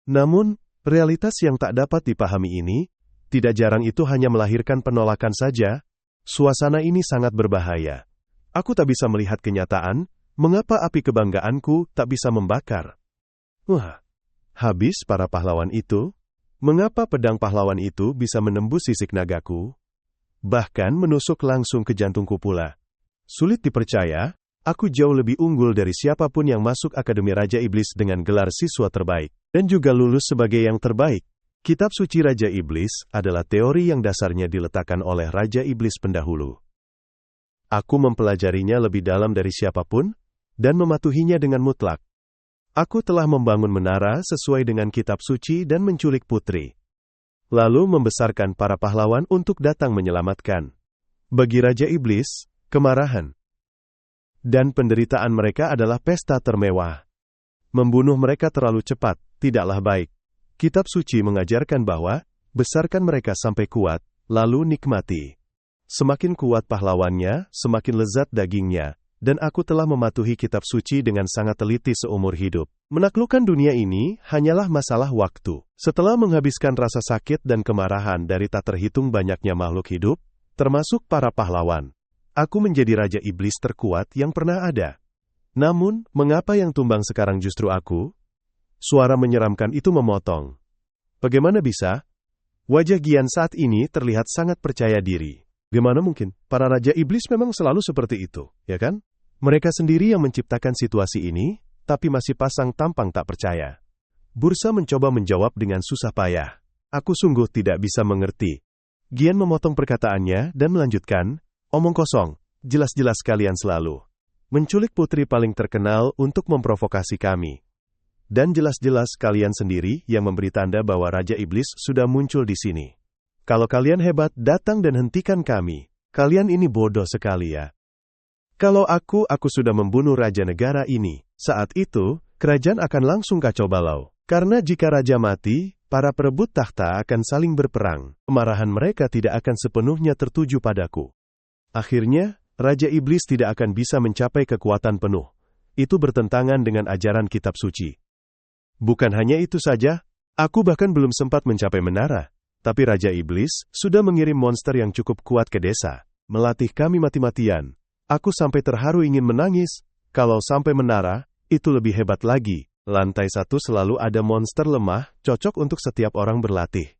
Namun, realitas yang tak dapat dipahami ini, tidak jarang itu hanya melahirkan penolakan saja. Suasana ini sangat berbahaya. Aku tak bisa melihat kenyataan, mengapa api kebanggaanku tak bisa membakar. Wah, habis para pahlawan itu? Mengapa pedang pahlawan itu bisa menembus sisik nagaku? Bahkan menusuk langsung ke jantungku pula. Sulit dipercaya, aku jauh lebih unggul dari siapapun yang masuk Akademi Raja Iblis dengan gelar siswa terbaik, dan juga lulus sebagai yang terbaik. Kitab suci Raja Iblis adalah teori yang dasarnya diletakkan oleh Raja Iblis pendahulu. Aku mempelajarinya lebih dalam dari siapapun, dan mematuhinya dengan mutlak. Aku telah membangun menara sesuai dengan kitab suci dan menculik putri. Lalu membesarkan para pahlawan untuk datang menyelamatkan. Bagi Raja Iblis, kemarahan dan penderitaan mereka adalah pesta termewah. Membunuh mereka terlalu cepat, tidaklah baik. Kitab suci mengajarkan bahwa, besarkan mereka sampai kuat, lalu nikmati. Semakin kuat pahlawannya, semakin lezat dagingnya, dan aku telah mematuhi kitab suci dengan sangat teliti seumur hidup. Menaklukkan dunia ini hanyalah masalah waktu. Setelah menghabiskan rasa sakit dan kemarahan dari tak terhitung banyaknya makhluk hidup, termasuk para pahlawan, aku menjadi Raja Iblis terkuat yang pernah ada. Namun, mengapa yang tumbang sekarang justru aku? Suara menyeramkan itu memotong. Bagaimana bisa? Wajah Gian saat ini terlihat sangat percaya diri. Bagaimana mungkin? Para Raja Iblis memang selalu seperti itu, ya kan? Mereka sendiri yang menciptakan situasi ini, tapi masih pasang tampang tak percaya. Bursa mencoba menjawab dengan susah payah. Aku sungguh tidak bisa mengerti. Gian memotong perkataannya dan melanjutkan, omong kosong, jelas-jelas kalian selalu menculik putri paling terkenal untuk memprovokasi kami. Dan jelas-jelas kalian sendiri yang memberi tanda bahwa Raja Iblis sudah muncul di sini. Kalau kalian hebat, datang dan hentikan kami. Kalian ini bodoh sekali ya. Kalau aku sudah membunuh Raja Negara ini. Saat itu, kerajaan akan langsung kacau balau. Karena jika Raja mati, para perebut takhta akan saling berperang. Kemarahan mereka tidak akan sepenuhnya tertuju padaku. Akhirnya, Raja Iblis tidak akan bisa mencapai kekuatan penuh. Itu bertentangan dengan ajaran kitab suci. Bukan hanya itu saja, aku bahkan belum sempat mencapai menara. Tapi Raja Iblis sudah mengirim monster yang cukup kuat ke desa, melatih kami mati-matian. Aku sampai terharu ingin menangis. Kalau sampai menara, itu lebih hebat lagi. Lantai 1 selalu ada monster lemah, cocok untuk setiap orang berlatih.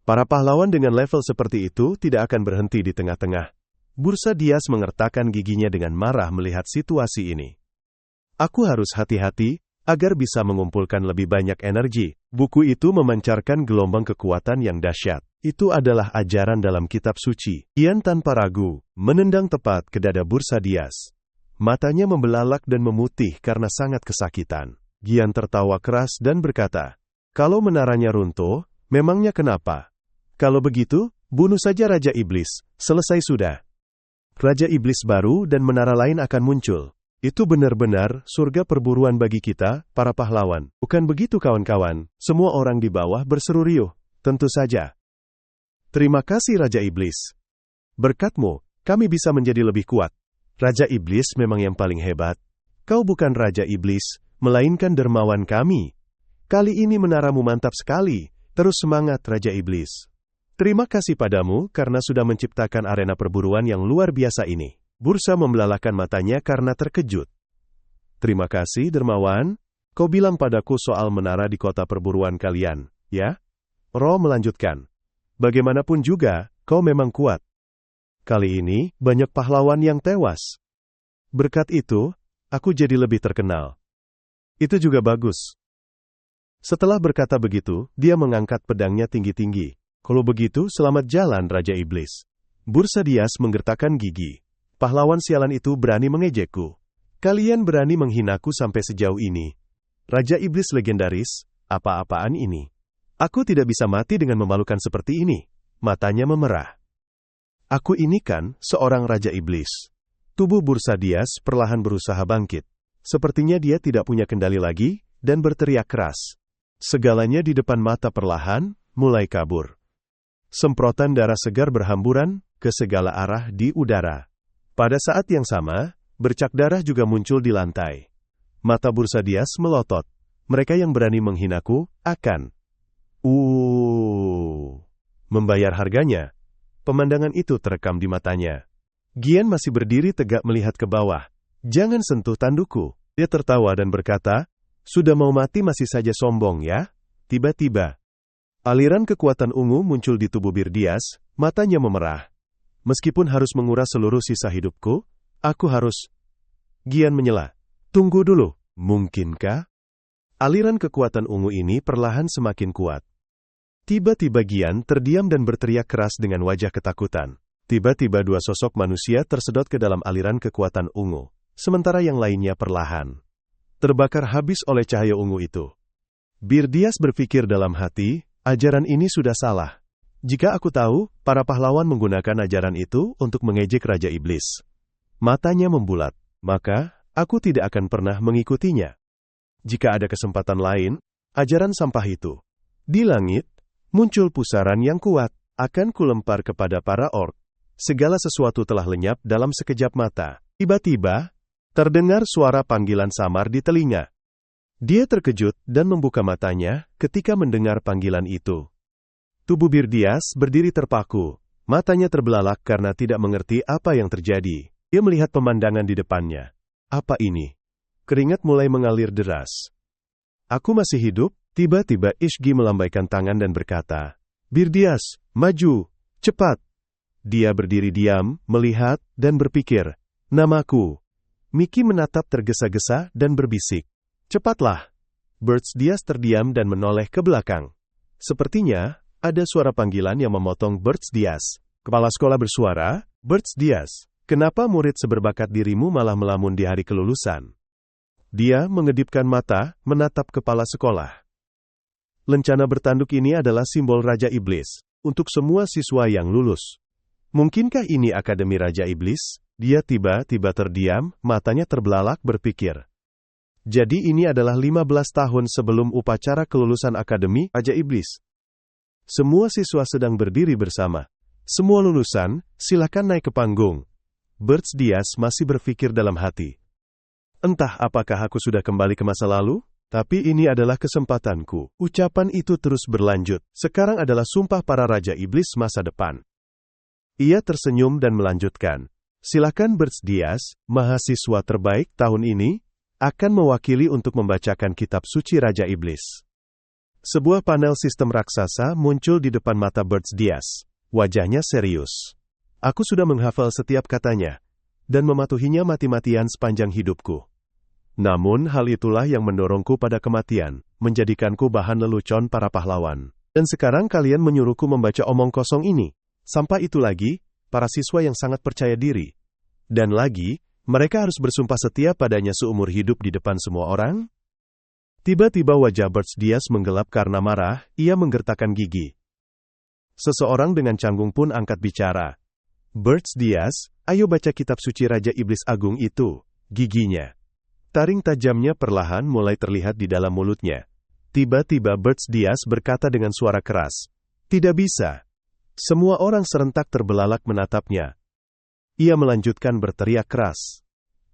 Para pahlawan dengan level seperti itu tidak akan berhenti di tengah-tengah. Bursa Dias mengertakkan giginya dengan marah melihat situasi ini. Aku harus hati-hati, agar bisa mengumpulkan lebih banyak energi. Buku itu memancarkan gelombang kekuatan yang dahsyat. Itu adalah ajaran dalam kitab suci. Gian tanpa ragu, menendang tepat ke dada Bursa Dias. Matanya membelalak dan memutih karena sangat kesakitan. Gian tertawa keras dan berkata, kalau menaranya runtuh, memangnya kenapa? Kalau begitu, bunuh saja Raja Iblis, selesai sudah. Raja Iblis baru dan menara lain akan muncul. Itu benar-benar surga perburuan bagi kita, para pahlawan. Bukan begitu kawan-kawan, semua orang di bawah berseru riuh. Tentu saja. Terima kasih Raja Iblis. Berkatmu, kami bisa menjadi lebih kuat. Raja Iblis memang yang paling hebat. Kau bukan Raja Iblis, melainkan dermawan kami. Kali ini menaramu mantap sekali. Terus semangat Raja Iblis. Terima kasih padamu karena sudah menciptakan arena perburuan yang luar biasa ini. Bursa membelalakan matanya karena terkejut. Terima kasih dermawan. Kau bilang padaku soal menara di kota perburuan kalian, ya? Ro melanjutkan. Bagaimanapun juga, kau memang kuat. Kali ini, banyak pahlawan yang tewas. Berkat itu, aku jadi lebih terkenal. Itu juga bagus. Setelah berkata begitu, dia mengangkat pedangnya tinggi-tinggi. Kalau begitu, selamat jalan Raja Iblis. Bursa Dias menggertakkan gigi. Pahlawan sialan itu berani mengejekku. Kalian berani menghinaku sampai sejauh ini. Raja Iblis legendaris, apa-apaan ini? Aku tidak bisa mati dengan memalukan seperti ini. Matanya memerah. Aku ini kan seorang Raja Iblis. Tubuh Bursa Dias perlahan berusaha bangkit. Sepertinya dia tidak punya kendali lagi, dan berteriak keras. Segalanya di depan mata perlahan, mulai kabur. Semprotan darah segar berhamburan, ke segala arah di udara. Pada saat yang sama, bercak darah juga muncul di lantai. Mata Bursa Dias melotot. mereka yang berani menghinaku, akan membayar harganya. Pemandangan itu terekam di matanya. Gian masih berdiri tegak melihat ke bawah. Jangan sentuh tandukku. Dia tertawa dan berkata, sudah mau mati masih saja sombong ya? Tiba-tiba, aliran kekuatan ungu muncul di tubuh Birdias, matanya memerah. Meskipun harus menguras seluruh sisa hidupku, aku harus... Gian menyela. Tunggu dulu, mungkinkah? Aliran kekuatan ungu ini perlahan semakin kuat. Tiba-tiba Gian terdiam dan berteriak keras dengan wajah ketakutan. Tiba-tiba dua sosok manusia tersedot ke dalam aliran kekuatan ungu, sementara yang lainnya perlahan terbakar habis oleh cahaya ungu itu. Birdias berpikir dalam hati, ajaran ini sudah salah. Jika aku tahu, para pahlawan menggunakan ajaran itu untuk mengejek Raja Iblis. Matanya membulat, maka aku tidak akan pernah mengikutinya. Jika ada kesempatan lain, ajaran sampah itu. Di langit, muncul pusaran yang kuat, akan kulempar kepada para orc. Segala sesuatu telah lenyap dalam sekejap mata. Tiba-tiba, terdengar suara panggilan samar di telinga. Dia terkejut dan membuka matanya ketika mendengar panggilan itu. Tubuh Birdias berdiri terpaku, matanya terbelalak karena tidak mengerti apa yang terjadi. Dia melihat pemandangan di depannya. Apa ini? Keringat mulai mengalir deras. Aku masih hidup? Tiba-tiba Ishgi melambaikan tangan dan berkata, Birdias, maju, cepat. Dia berdiri diam, melihat, dan berpikir, namaku. Miki menatap tergesa-gesa dan berbisik. Cepatlah. Birdias terdiam dan menoleh ke belakang. Sepertinya, ada suara panggilan yang memotong Birdias. Kepala sekolah bersuara, Birdias, kenapa murid seberbakat dirimu malah melamun di hari kelulusan? Dia mengedipkan mata, menatap kepala sekolah. Lencana bertanduk ini adalah simbol Raja Iblis, untuk semua siswa yang lulus. Mungkinkah ini Akademi Raja Iblis? Dia tiba-tiba terdiam, matanya terbelalak berpikir. Jadi ini adalah 15 tahun sebelum upacara kelulusan Akademi Raja Iblis. Semua siswa sedang berdiri bersama. Semua lulusan, silakan naik ke panggung. Birdias masih berpikir dalam hati. Entah apakah aku sudah kembali ke masa lalu? Tapi ini adalah kesempatanku. Ucapan itu terus berlanjut. Sekarang adalah sumpah para Raja Iblis masa depan. Ia tersenyum dan melanjutkan. Silakan Birdias, mahasiswa terbaik tahun ini, akan mewakili untuk membacakan kitab suci Raja Iblis. Sebuah panel sistem raksasa muncul di depan mata Birdias. Wajahnya serius. Aku sudah menghafal setiap katanya, dan mematuhinya mati-matian sepanjang hidupku. Namun hal itulah yang mendorongku pada kematian, menjadikanku bahan lelucon para pahlawan. Dan sekarang kalian menyuruhku membaca omong kosong ini. Sampai itu lagi, para siswa yang sangat percaya diri. Dan lagi, mereka harus bersumpah setia padanya seumur hidup di depan semua orang? Tiba-tiba wajah Birdias menggelap karena marah, ia menggertakkan gigi. Seseorang dengan canggung pun angkat bicara. Birdias, ayo baca kitab suci Raja Iblis Agung itu, giginya. Taring tajamnya perlahan mulai terlihat di dalam mulutnya. Tiba-tiba Birdias berkata dengan suara keras, tidak bisa. Semua orang serentak terbelalak menatapnya. Ia melanjutkan berteriak keras.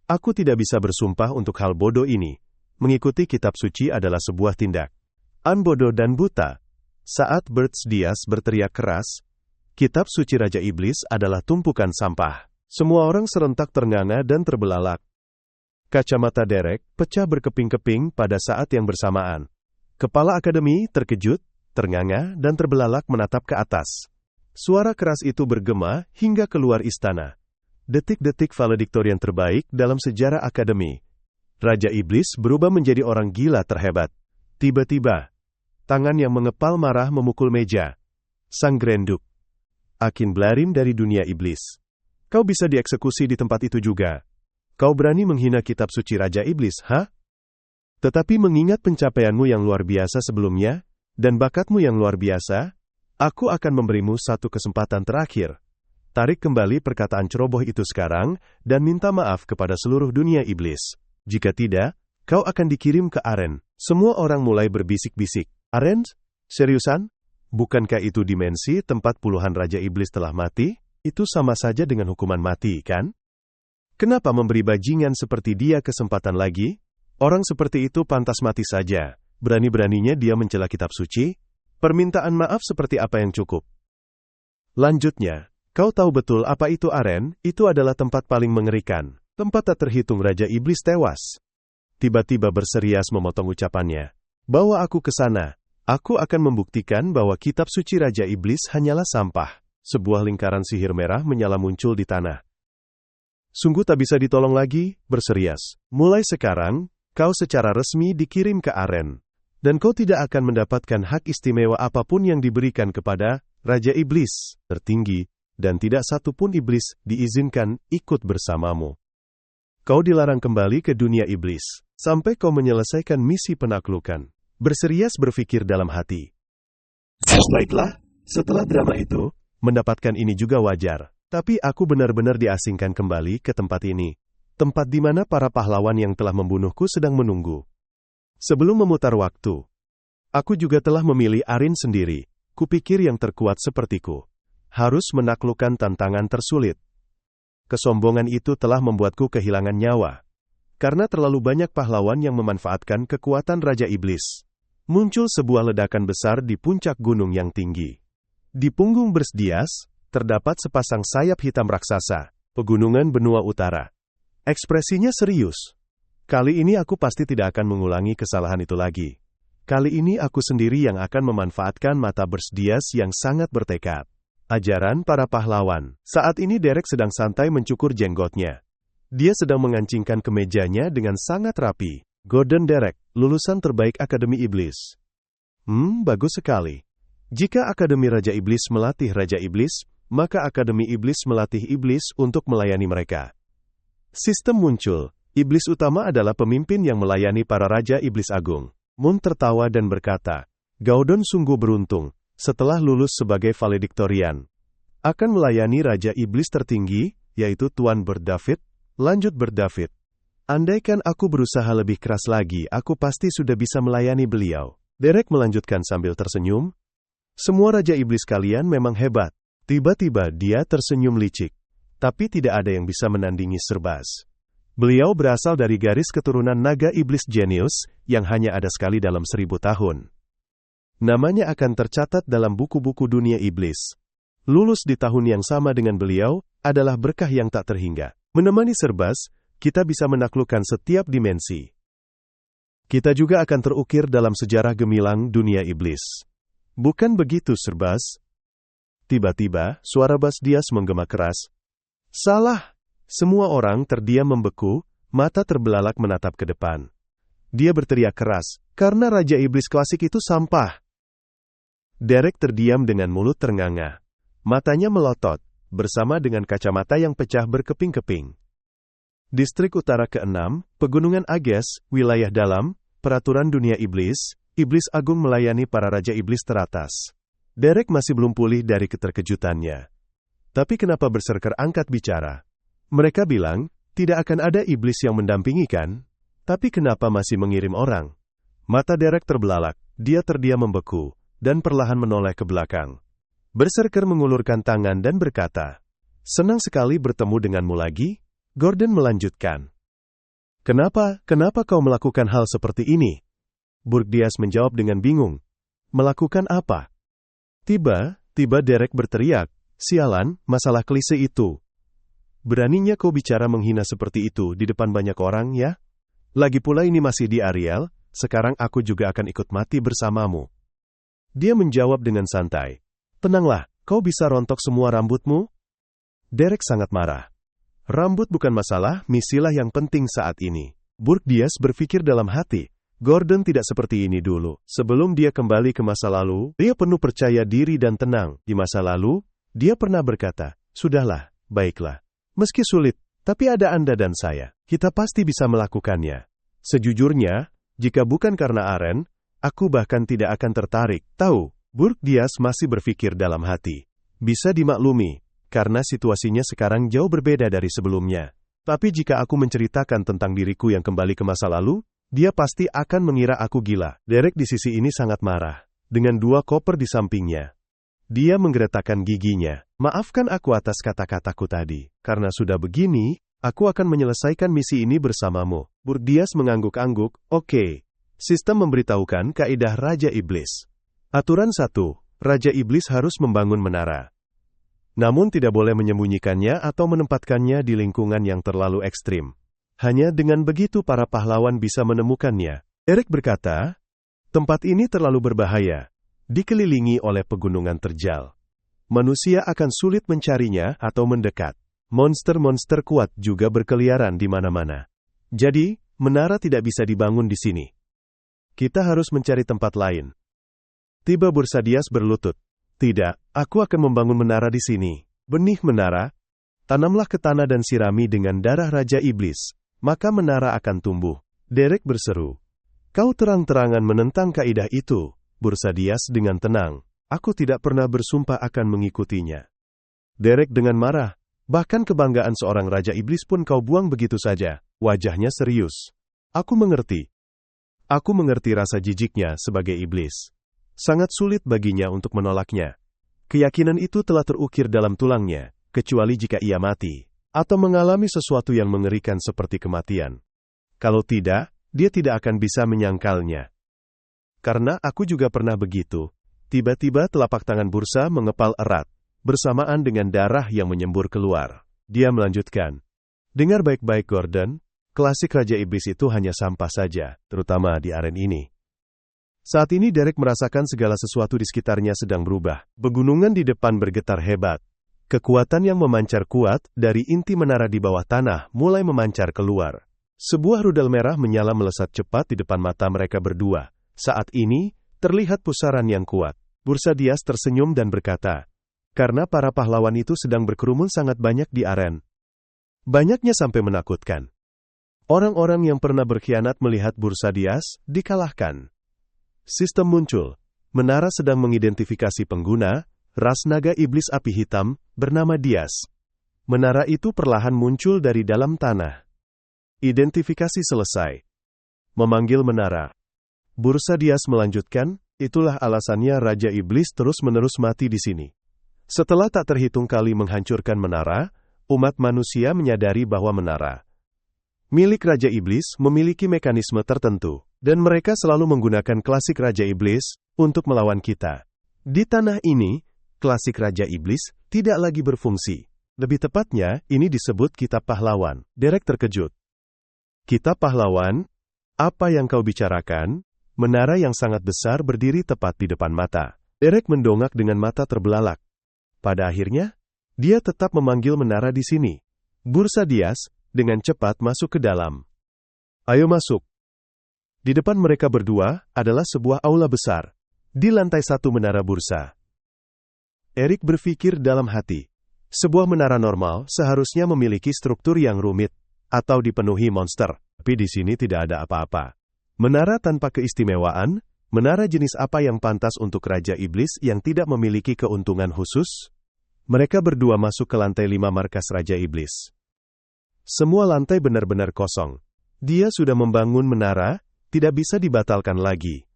Aku tidak bisa bersumpah untuk hal bodoh ini. Mengikuti kitab suci adalah sebuah tindakan bodoh dan buta. Saat Birdias berteriak keras, kitab suci Raja Iblis adalah tumpukan sampah. Semua orang serentak ternganga dan terbelalak. Kacamata Derek pecah berkeping-keping pada saat yang bersamaan. Kepala akademi terkejut, ternganga, dan terbelalak menatap ke atas. Suara keras itu bergema hingga keluar istana. Detik-detik valediktorian terbaik dalam sejarah akademi. Raja Iblis berubah menjadi orang gila terhebat. Tiba-tiba, tangan yang mengepal marah memukul meja. Sang Grenduk. Akin Blarim dari dunia iblis. Kau bisa dieksekusi di tempat itu juga. Kau berani menghina kitab suci Raja Iblis, ha? Tetapi mengingat pencapaianmu yang luar biasa sebelumnya, dan bakatmu yang luar biasa, aku akan memberimu satu kesempatan terakhir. Tarik kembali perkataan ceroboh itu sekarang, dan minta maaf kepada seluruh dunia iblis. Jika tidak, kau akan dikirim ke aren. Semua orang mulai berbisik-bisik. Aren? Seriusan? Bukankah itu dimensi tempat puluhan Raja Iblis telah mati? Itu sama saja dengan hukuman mati, kan? Kenapa memberi bajingan seperti dia kesempatan lagi? Orang seperti itu pantas mati saja. Berani-beraninya dia mencela kitab suci? Permintaan maaf seperti apa yang cukup? Lanjutnya, kau tahu betul apa itu aren? Itu adalah tempat paling mengerikan. Tempat tak terhitung Raja Iblis tewas. Tiba-tiba berserias memotong ucapannya. Bawa aku ke sana. Aku akan membuktikan bahwa kitab suci Raja Iblis hanyalah sampah. Sebuah lingkaran sihir merah menyala muncul di tanah. Sungguh tak bisa ditolong lagi, berserias. Mulai sekarang, kau secara resmi dikirim ke aren. Dan kau tidak akan mendapatkan hak istimewa apapun yang diberikan kepada Raja Iblis tertinggi, dan tidak satu pun iblis diizinkan ikut bersamamu. Kau dilarang kembali ke dunia iblis, sampai kau menyelesaikan misi penaklukan. Berserias berpikir dalam hati. Baiklah, setelah drama itu, mendapatkan ini juga wajar. Tapi aku benar-benar diasingkan kembali ke tempat ini. Tempat di mana para pahlawan yang telah membunuhku sedang menunggu. Sebelum memutar waktu, aku juga telah memilih Arin sendiri. Kupikir yang terkuat sepertiku harus menaklukkan tantangan tersulit. Kesombongan itu telah membuatku kehilangan nyawa. Karena terlalu banyak pahlawan yang memanfaatkan kekuatan Raja Iblis. Muncul sebuah ledakan besar di puncak gunung yang tinggi. Di punggung Bersdias, terdapat sepasang sayap hitam raksasa, pegunungan benua utara. Ekspresinya serius. Kali ini aku pasti tidak akan mengulangi kesalahan itu lagi. Kali ini aku sendiri yang akan memanfaatkan mata Bersdias yang sangat bertekad. Ajaran para pahlawan. Saat ini Derek sedang santai mencukur jenggotnya. Dia sedang mengancingkan kemejanya dengan sangat rapi. Gordon Derek, lulusan terbaik Akademi Iblis. Bagus sekali. Jika Akademi Raja Iblis melatih Raja Iblis, maka Akademi Iblis melatih Iblis untuk melayani mereka. Sistem muncul. Iblis utama adalah pemimpin yang melayani para Raja Iblis Agung. Moon tertawa dan berkata, Gaudon sungguh beruntung, setelah lulus sebagai valediktorian. Akan melayani Raja Iblis tertinggi, yaitu Tuan Bird David. Lanjut Bird David. Andaikan aku berusaha lebih keras lagi, aku pasti sudah bisa melayani beliau. Derek melanjutkan sambil tersenyum. Semua Raja Iblis kalian memang hebat. Tiba-tiba dia tersenyum licik. Tapi tidak ada yang bisa menandingi Serbas. Beliau berasal dari garis keturunan naga iblis jenius, yang hanya ada sekali dalam 1000 tahun. Namanya akan tercatat dalam buku-buku dunia iblis. Lulus di tahun yang sama dengan beliau, adalah berkah yang tak terhingga. Menemani Serbas, kita bisa menaklukkan setiap dimensi. Kita juga akan terukir dalam sejarah gemilang dunia iblis. Bukan begitu Serbas? Tiba-tiba, suara Bersdias menggema keras. Salah! Semua orang terdiam membeku, mata terbelalak menatap ke depan. Dia berteriak keras, karena Raja Iblis klasik itu sampah. Derek terdiam dengan mulut ternganga. Matanya melotot, bersama dengan kacamata yang pecah berkeping-keping. Distrik Utara ke-6, Pegunungan Ages, Wilayah Dalam, Peraturan Dunia Iblis, Iblis Agung melayani para Raja Iblis teratas. Derek masih belum pulih dari keterkejutannya. Tapi kenapa Berserker angkat bicara? Mereka bilang, tidak akan ada iblis yang mendampingi kan? Tapi kenapa masih mengirim orang? Mata Derek terbelalak, dia terdiam membeku, dan perlahan menoleh ke belakang. Berserker mengulurkan tangan dan berkata, senang sekali bertemu denganmu lagi. Gordon melanjutkan. Kenapa kau melakukan hal seperti ini? Bersdias menjawab dengan bingung. Melakukan apa? Tiba-tiba Derek berteriak, sialan, masalah klise itu. Beraninya kau bicara menghina seperti itu di depan banyak orang ya? Lagi pula ini masih di Ariel, sekarang aku juga akan ikut mati bersamamu. Dia menjawab dengan santai. Tenanglah, kau bisa rontok semua rambutmu? Derek sangat marah. Rambut bukan masalah, misilah yang penting saat ini. Bersdias berpikir dalam hati. Gordon tidak seperti ini dulu. Sebelum dia kembali ke masa lalu, dia penuh percaya diri dan tenang. Di masa lalu, dia pernah berkata, sudahlah, baiklah. Meski sulit, tapi ada Anda dan saya. Kita pasti bisa melakukannya. Sejujurnya, jika bukan karena Aren, aku bahkan tidak akan tertarik. Tahu, Bersdias masih berpikir dalam hati. Bisa dimaklumi, karena situasinya sekarang jauh berbeda dari sebelumnya. Tapi jika aku menceritakan tentang diriku yang kembali ke masa lalu, dia pasti akan mengira aku gila. Derek di sisi ini sangat marah. Dengan 2 koper di sampingnya. Dia menggeretakkan giginya. Maafkan aku atas kata-kataku tadi. Karena sudah begini, aku akan menyelesaikan misi ini bersamamu. Bersdias mengangguk-angguk. Oke. Sistem memberitahukan kaidah Raja Iblis. Aturan 1. Raja Iblis harus membangun menara. Namun tidak boleh menyembunyikannya atau menempatkannya di lingkungan yang terlalu ekstrim. Hanya dengan begitu para pahlawan bisa menemukannya. Derek berkata, tempat ini terlalu berbahaya, dikelilingi oleh pegunungan terjal. Manusia akan sulit mencarinya atau mendekat. Monster-monster kuat juga berkeliaran di mana-mana. Jadi, menara tidak bisa dibangun di sini. Kita harus mencari tempat lain. Tiba Bursadias berlutut. Tidak, aku akan membangun menara di sini. Benih menara, tanamlah ke tanah dan sirami dengan darah Raja Iblis, maka menara akan tumbuh. Derek berseru. Kau terang-terangan menentang kaidah itu, Bursadias dengan tenang. Aku tidak pernah bersumpah akan mengikutinya. Derek dengan marah. Bahkan kebanggaan seorang Raja Iblis pun kau buang begitu saja. Wajahnya serius. Aku mengerti. Aku mengerti rasa jijiknya sebagai iblis. Sangat sulit baginya untuk menolaknya. Keyakinan itu telah terukir dalam tulangnya, kecuali jika ia mati, atau mengalami sesuatu yang mengerikan seperti kematian. Kalau tidak, dia tidak akan bisa menyangkalnya. Karena aku juga pernah begitu. Tiba-tiba telapak tangan Bursa mengepal erat, bersamaan dengan darah yang menyembur keluar. Dia melanjutkan. Dengar baik-baik Gordon, klasik Raja Iblis itu hanya sampah saja, terutama di aren ini. Saat ini Derek merasakan segala sesuatu di sekitarnya sedang berubah. Pegunungan di depan bergetar hebat. Kekuatan yang memancar kuat dari inti menara di bawah tanah mulai memancar keluar. Sebuah rudal merah menyala melesat cepat di depan mata mereka berdua. Saat ini, terlihat pusaran yang kuat. Bursadias tersenyum dan berkata, karena para pahlawan itu sedang berkerumun sangat banyak di aren. Banyaknya sampai menakutkan. Orang-orang yang pernah berkhianat melihat Bursadias dikalahkan. Sistem muncul. Menara sedang mengidentifikasi pengguna, ras naga iblis api hitam, bernama Dias. Menara itu perlahan muncul dari dalam tanah. Identifikasi selesai. Memanggil menara. Bursadias melanjutkan, itulah alasannya Raja Iblis terus-menerus mati di sini. Setelah tak terhitung kali menghancurkan menara, umat manusia menyadari bahwa menara milik Raja Iblis memiliki mekanisme tertentu, dan mereka selalu menggunakan klasik Raja Iblis untuk melawan kita. Di tanah ini, klasik Raja Iblis tidak lagi berfungsi. Lebih tepatnya, ini disebut Kitab Pahlawan. Derek terkejut. Kitab Pahlawan? Apa yang kau bicarakan? Menara yang sangat besar berdiri tepat di depan mata. Derek mendongak dengan mata terbelalak. Pada akhirnya, dia tetap memanggil menara di sini. Bursadias, dengan cepat masuk ke dalam. Ayo masuk. Di depan mereka berdua, adalah sebuah aula besar. Di lantai 1 menara Bursa. Erik berpikir dalam hati. Sebuah menara normal seharusnya memiliki struktur yang rumit, atau dipenuhi monster. Tapi di sini tidak ada apa-apa. Menara tanpa keistimewaan, menara jenis apa yang pantas untuk Raja Iblis yang tidak memiliki keuntungan khusus? Mereka berdua masuk ke lantai 5 markas Raja Iblis. Semua lantai benar-benar kosong. Dia sudah membangun menara, tidak bisa dibatalkan lagi.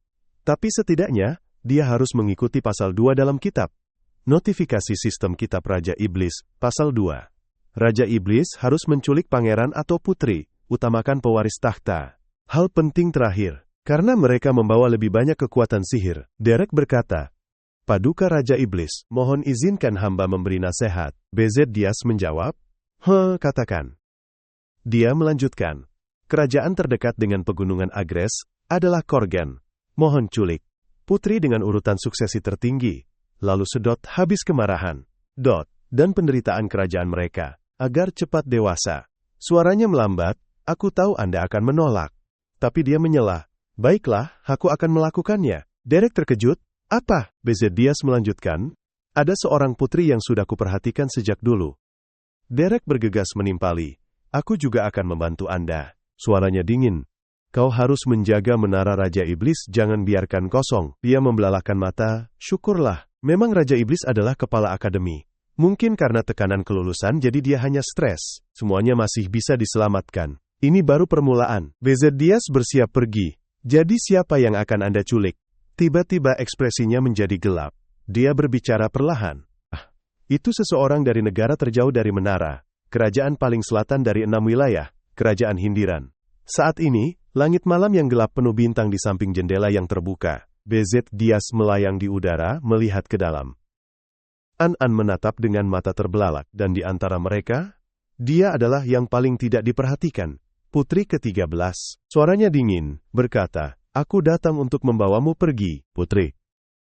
Tapi setidaknya, dia harus mengikuti pasal 2 dalam kitab. Notifikasi sistem kitab Raja Iblis, pasal 2. Raja Iblis harus menculik pangeran atau putri, utamakan pewaris takhta. Hal penting terakhir, karena mereka membawa lebih banyak kekuatan sihir, Derek berkata, Paduka Raja Iblis, mohon izinkan hamba memberi nasihat. BZ Dias menjawab, katakan. Dia melanjutkan, kerajaan terdekat dengan pegunungan Agres adalah Korgen. Mohon culik. Putri dengan urutan suksesi tertinggi, lalu sedot habis kemarahan, dan penderitaan kerajaan mereka, agar cepat dewasa. Suaranya melambat, aku tahu Anda akan menolak. Tapi dia menyela. Baiklah, aku akan melakukannya. Derek terkejut. Apa? BZ Dias melanjutkan. Ada seorang putri yang sudah kuperhatikan sejak dulu. Derek bergegas menimpali. Aku juga akan membantu Anda. Suaranya dingin. Kau harus menjaga menara Raja Iblis, jangan biarkan kosong. Dia membelalakkan mata. Syukurlah. Memang Raja Iblis adalah kepala akademi. Mungkin karena tekanan kelulusan jadi dia hanya stres. Semuanya masih bisa diselamatkan. Ini baru permulaan. BZ Dias bersiap pergi. Jadi siapa yang akan Anda culik? Tiba-tiba ekspresinya menjadi gelap. Dia berbicara perlahan. Itu seseorang dari negara terjauh dari menara. Kerajaan paling selatan dari 6 wilayah. Kerajaan Hindiran. Saat ini, langit malam yang gelap penuh bintang di samping jendela yang terbuka. BZ Diaz melayang di udara, melihat ke dalam. An menatap dengan mata terbelalak, dan di antara mereka, dia adalah yang paling tidak diperhatikan. Putri ke-13. Suaranya dingin, berkata, "Aku datang untuk membawamu pergi, Putri."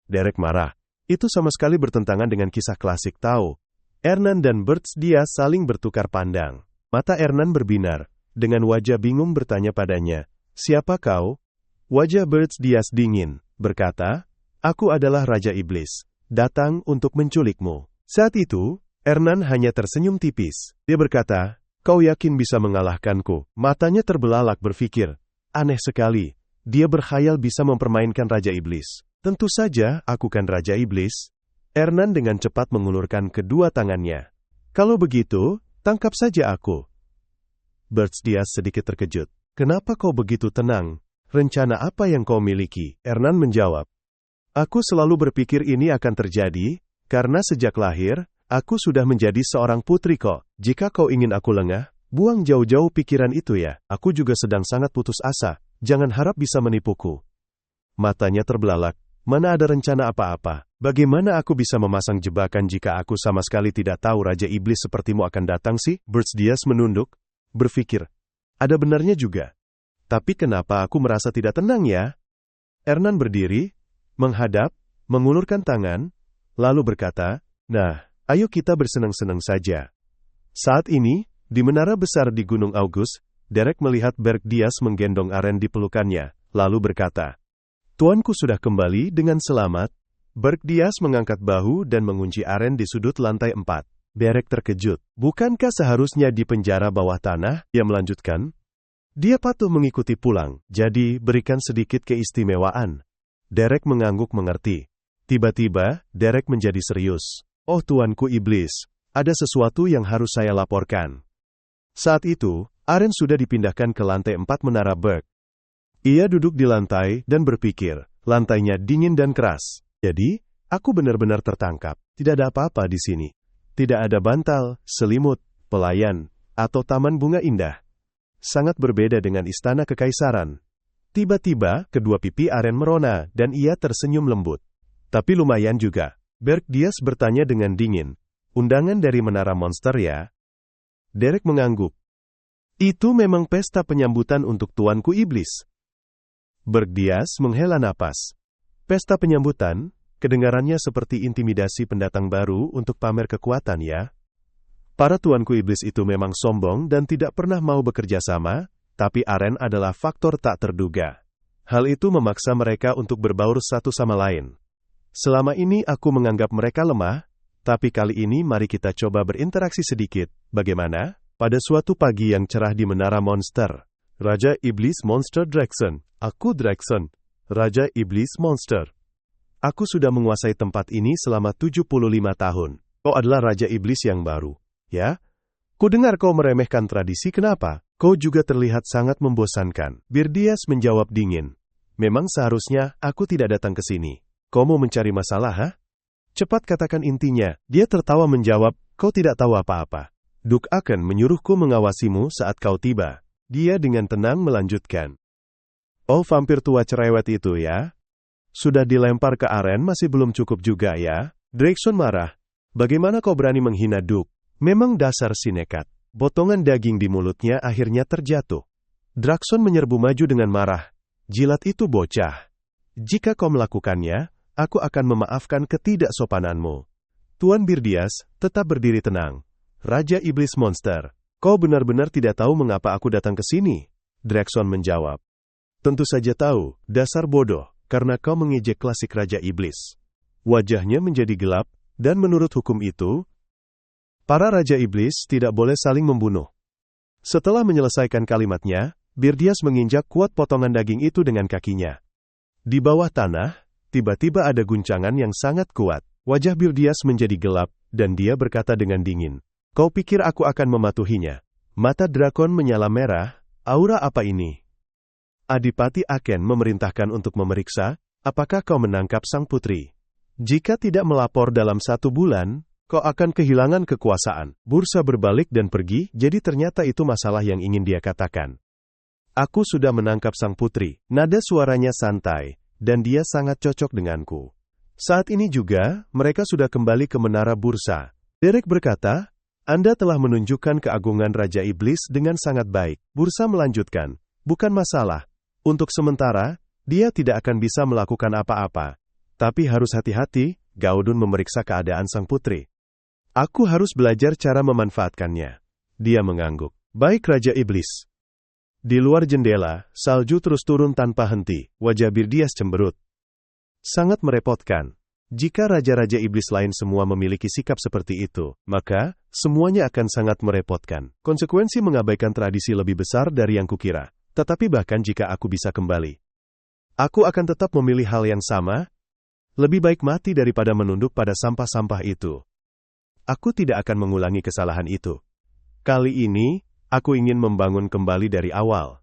Derek marah. Itu sama sekali bertentangan dengan kisah klasik Tao. Hernan dan Bert Diaz saling bertukar pandang. Mata Hernan berbinar. Dengan wajah bingung bertanya padanya, "Siapa kau?" Wajah Bert Diaz dingin, berkata, "Aku adalah Raja Iblis, datang untuk menculikmu." Saat itu, Hernan hanya tersenyum tipis. Dia berkata, "Kau yakin bisa mengalahkanku?" Matanya terbelalak berpikir, aneh sekali, dia berkhayal bisa mempermainkan Raja Iblis. Tentu saja, aku kan Raja Iblis. Hernan dengan cepat mengulurkan kedua tangannya. "Kalau begitu, tangkap saja aku." Bert Diaz sedikit terkejut. "Kenapa kau begitu tenang? Rencana apa yang kau miliki?" Hernan menjawab, "Aku selalu berpikir ini akan terjadi, karena sejak lahir, aku sudah menjadi seorang putri kok. Jika kau ingin aku lengah, buang jauh-jauh pikiran itu ya. Aku juga sedang sangat putus asa, jangan harap bisa menipuku." Matanya terbelalak. "Mana ada rencana apa-apa? Bagaimana aku bisa memasang jebakan jika aku sama sekali tidak tahu Raja Iblis sepertimu akan datang sih?" Bert Diaz menunduk, berpikir, ada benarnya juga. Tapi kenapa aku merasa tidak tenang ya? Hernan berdiri, menghadap, mengulurkan tangan, lalu berkata, "Nah, ayo kita bersenang-senang saja." Saat ini, di menara besar di Gunung Augus, Derek melihat Bert Diaz menggendong Aren di pelukannya, lalu berkata, "Tuanku sudah kembali dengan selamat." Bert Diaz mengangkat bahu dan mengunci Aren di sudut lantai 4. Derek terkejut. "Bukankah seharusnya di penjara bawah tanah?" Ia melanjutkan. "Dia patuh mengikuti pulang, jadi berikan sedikit keistimewaan." Derek mengangguk mengerti. Tiba-tiba, Derek menjadi serius. "Oh Tuanku Iblis, ada sesuatu yang harus saya laporkan." Saat itu, Aren sudah dipindahkan ke lantai 4 menara Berg. Ia duduk di lantai dan berpikir, lantainya dingin dan keras. "Jadi, aku benar-benar tertangkap. Tidak ada apa-apa di sini. Tidak ada bantal, selimut, pelayan, atau taman bunga indah. Sangat berbeda dengan istana kekaisaran." Tiba-tiba, kedua pipi Aren merona, dan ia tersenyum lembut. "Tapi lumayan juga." Bert Diaz bertanya dengan dingin. "Undangan dari Menara Monster ya?" Derek mengangguk. "Itu memang pesta penyambutan untuk Tuanku Iblis." Bert Diaz menghela napas. "Pesta penyambutan? Kedengarannya seperti intimidasi pendatang baru untuk pamer kekuatan ya. Para Tuanku Iblis itu memang sombong dan tidak pernah mau bekerja sama, tapi Aren adalah faktor tak terduga. Hal itu memaksa mereka untuk berbaur satu sama lain. Selama ini aku menganggap mereka lemah, tapi kali ini mari kita coba berinteraksi sedikit, bagaimana?" Pada suatu pagi yang cerah di Menara Monster, Raja Iblis Monster Draxon. "Aku Draxon, Raja Iblis Monster. Aku sudah menguasai tempat ini selama 75 tahun. Kau adalah Raja Iblis yang baru, ya? Kudengar kau meremehkan tradisi, kenapa? Kau juga terlihat sangat membosankan." Bert Diaz menjawab dingin. "Memang seharusnya aku tidak datang ke sini. Kau mau mencari masalah, ha? Cepat katakan intinya." Dia tertawa menjawab, "Kau tidak tahu apa-apa. Duk akan menyuruhku mengawasimu saat kau tiba." Dia dengan tenang melanjutkan. "Oh vampir tua cerewet itu ya? Sudah dilempar ke Aren masih belum cukup juga ya?" Draxon marah. "Bagaimana kau berani menghina Duk? Memang dasar si nekat." Potongan daging di mulutnya akhirnya terjatuh. Draxon menyerbu maju dengan marah. "Jilat itu bocah. Jika kau melakukannya, aku akan memaafkan ketidaksopananmu." Tuan Bert Diaz tetap berdiri tenang. "Raja Iblis Monster, kau benar-benar tidak tahu mengapa aku datang ke sini?" Draxon menjawab. "Tentu saja tahu, dasar bodoh. Karena kau mengejek klasik Raja Iblis." Wajahnya menjadi gelap, dan menurut hukum itu, para Raja Iblis tidak boleh saling membunuh. Setelah menyelesaikan kalimatnya, Bert Diaz menginjak kuat potongan daging itu dengan kakinya. Di bawah tanah, tiba-tiba ada guncangan yang sangat kuat. Wajah Bert Diaz menjadi gelap, dan dia berkata dengan dingin, "Kau pikir aku akan mematuhinya?" Mata drakon menyala merah. "Aura apa ini?" Adipati Aken memerintahkan untuk memeriksa, apakah kau menangkap sang putri. Jika tidak melapor dalam 1 bulan, kau akan kehilangan kekuasaan. Bursa berbalik dan pergi, jadi ternyata itu masalah yang ingin dia katakan. Aku sudah menangkap sang putri. Nada suaranya santai, dan dia sangat cocok denganku. Saat ini juga, mereka sudah kembali ke menara bursa. Derek berkata, Anda telah menunjukkan keagungan Raja Iblis dengan sangat baik. Bursa melanjutkan, bukan masalah. Untuk sementara, dia tidak akan bisa melakukan apa-apa. Tapi harus hati-hati, Gaudun memeriksa keadaan sang putri. Aku harus belajar cara memanfaatkannya. Dia mengangguk. Baik Raja Iblis. Di luar jendela, salju terus turun tanpa henti, wajah Birdias cemberut. Sangat merepotkan. Jika raja-raja iblis lain semua memiliki sikap seperti itu, maka semuanya akan sangat merepotkan. Konsekuensi mengabaikan tradisi lebih besar dari yang kukira. Tetapi bahkan jika aku bisa kembali, aku akan tetap memilih hal yang sama. Lebih baik mati daripada menunduk pada sampah-sampah itu. Aku tidak akan mengulangi kesalahan itu. Kali ini, aku ingin membangun kembali dari awal.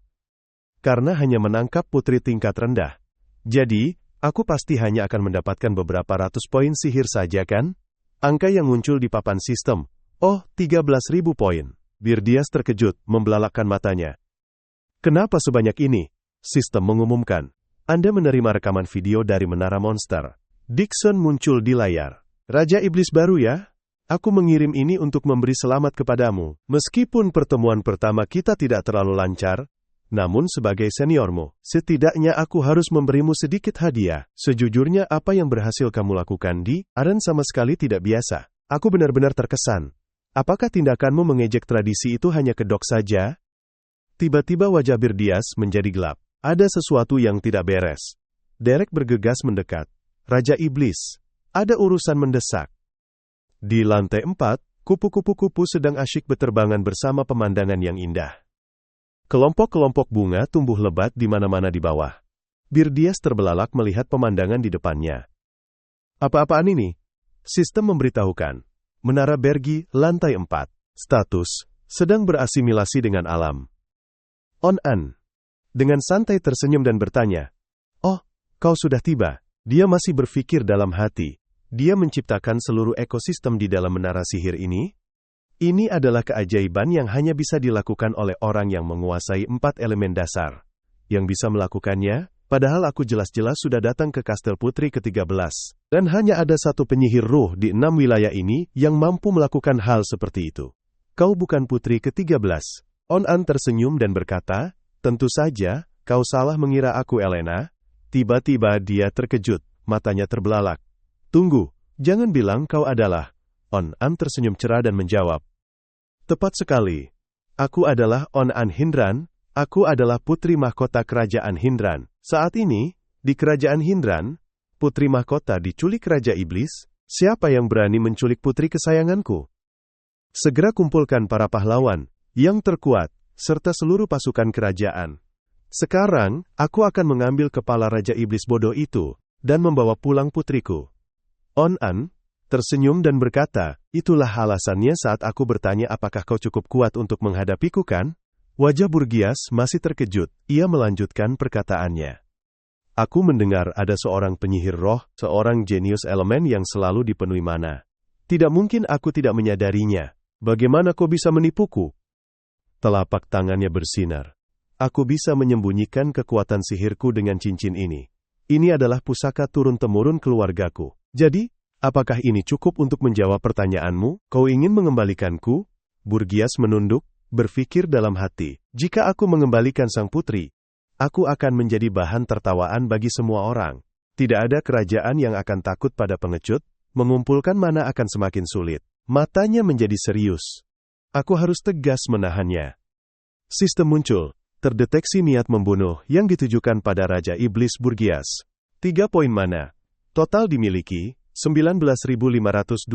Karena hanya menangkap putri tingkat rendah. Jadi, aku pasti hanya akan mendapatkan beberapa ratus poin sihir saja kan? Angka yang muncul di papan sistem. Oh, 13.000 poin. Birdias terkejut, membelalakkan matanya. Kenapa sebanyak ini? Sistem mengumumkan. Anda menerima rekaman video dari Menara Monster. Dixon muncul di layar. Raja Iblis baru ya? Aku mengirim ini untuk memberi selamat kepadamu. Meskipun pertemuan pertama kita tidak terlalu lancar, namun sebagai seniormu, setidaknya aku harus memberimu sedikit hadiah. Sejujurnya apa yang berhasil kamu lakukan di Aren sama sekali tidak biasa. Aku benar-benar terkesan. Apakah tindakanmu mengejek tradisi itu hanya kedok saja? Tiba-tiba wajah Birdias menjadi gelap. Ada sesuatu yang tidak beres. Derek bergegas mendekat. Raja Iblis, ada urusan mendesak. Di lantai 4, kupu-kupu sedang asyik beterbangan bersama pemandangan yang indah. Kelompok-kelompok bunga tumbuh lebat di mana-mana di bawah. Birdias terbelalak melihat pemandangan di depannya. Apa-apaan ini? Sistem memberitahukan. Menara Bergi, lantai 4. Status, sedang berasimilasi dengan alam. On-an. Dengan santai tersenyum dan bertanya. Oh, kau sudah tiba. Dia masih berpikir dalam hati. Dia menciptakan seluruh ekosistem di dalam menara sihir ini? Ini adalah keajaiban yang hanya bisa dilakukan oleh orang yang menguasai 4 elemen dasar. Yang bisa melakukannya, padahal aku jelas-jelas sudah datang ke Kastel Putri ke-13. Dan hanya ada satu penyihir ruh di 6 wilayah ini yang mampu melakukan hal seperti itu. Kau bukan putri ke-13. On-an tersenyum dan berkata, tentu saja, kau salah mengira aku Elena. Tiba-tiba dia terkejut, matanya terbelalak. Tunggu, jangan bilang kau adalah. On-an tersenyum cerah dan menjawab. Tepat sekali. Aku adalah On-an Hindran, aku adalah putri mahkota kerajaan Hindran. Saat ini, di kerajaan Hindran, putri mahkota diculik Raja Iblis. Siapa yang berani menculik putri kesayanganku? Segera kumpulkan para pahlawan, yang terkuat, serta seluruh pasukan kerajaan. Sekarang, aku akan mengambil kepala Raja Iblis bodoh itu, dan membawa pulang putriku. On-an tersenyum dan berkata, itulah alasannya saat aku bertanya apakah kau cukup kuat untuk menghadapiku kan? Wajah Birdias masih terkejut, ia melanjutkan perkataannya. Aku mendengar ada seorang penyihir roh, seorang jenius elemen yang selalu dipenuhi mana. Tidak mungkin aku tidak menyadarinya. Bagaimana kau bisa menipuku? Telapak tangannya bersinar. Aku bisa menyembunyikan kekuatan sihirku dengan cincin ini. Ini adalah pusaka turun-temurun keluargaku. Jadi, apakah ini cukup untuk menjawab pertanyaanmu? Kau ingin mengembalikanku? Birdias menunduk, berpikir dalam hati. Jika aku mengembalikan sang putri, aku akan menjadi bahan tertawaan bagi semua orang. Tidak ada kerajaan yang akan takut pada pengecut, mengumpulkan mana akan semakin sulit. Matanya menjadi serius. Aku harus tegas menahannya. Sistem muncul. Terdeteksi niat membunuh yang ditujukan pada Raja Iblis Birdias. 3 poin mana. Total dimiliki, 19.521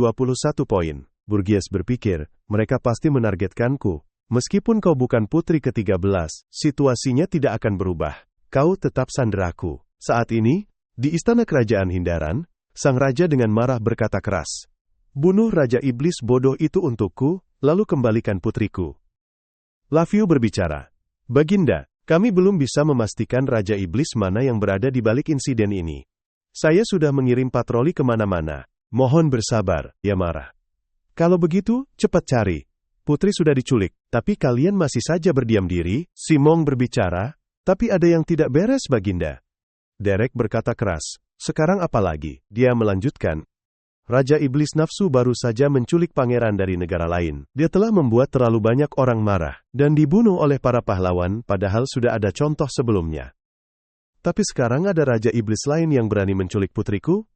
poin. Birdias berpikir, mereka pasti menargetkanku. Meskipun kau bukan putri ke-13, situasinya tidak akan berubah. Kau tetap sanderaku. Saat ini, di istana kerajaan Hindaran, sang raja dengan marah berkata keras. Bunuh Raja Iblis bodoh itu untukku, lalu kembalikan putriku. Laviu berbicara. Baginda, kami belum bisa memastikan Raja Iblis mana yang berada di balik insiden ini. Saya sudah mengirim patroli kemana-mana. Mohon bersabar, ya marah. Kalau begitu, cepat cari. Putri sudah diculik, tapi kalian masih saja berdiam diri. Simong berbicara, tapi ada yang tidak beres Baginda. Derek berkata keras, sekarang apa lagi? Dia melanjutkan, Raja Iblis Nafsu baru saja menculik pangeran dari negara lain. Dia telah membuat terlalu banyak orang marah, dan dibunuh oleh para pahlawan padahal sudah ada contoh sebelumnya. Tapi sekarang ada Raja Iblis lain yang berani menculik putriku?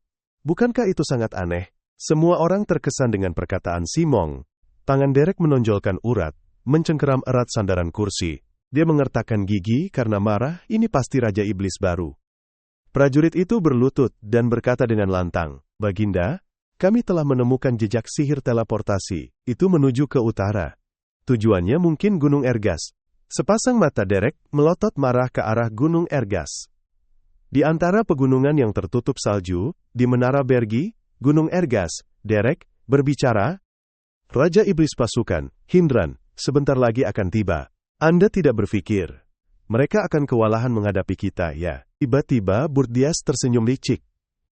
Bukankah itu sangat aneh? Semua orang terkesan dengan perkataan Simong. Tangan Derek menonjolkan urat, mencengkeram erat sandaran kursi. Dia mengertakkan gigi karena marah, ini pasti Raja Iblis baru. Prajurit itu berlutut dan berkata dengan lantang, Baginda, kami telah menemukan jejak sihir teleportasi, itu menuju ke utara. Tujuannya mungkin Gunung Ergas. Sepasang mata Derek melotot marah ke arah Gunung Ergas. Di antara pegunungan yang tertutup salju, di Menara Bergi, Gunung Ergas, Derek berbicara, Raja Iblis Pasukan, Hindran, sebentar lagi akan tiba. Anda tidak berpikir mereka akan kewalahan menghadapi kita, ya? Tiba-tiba Burdias tersenyum licik.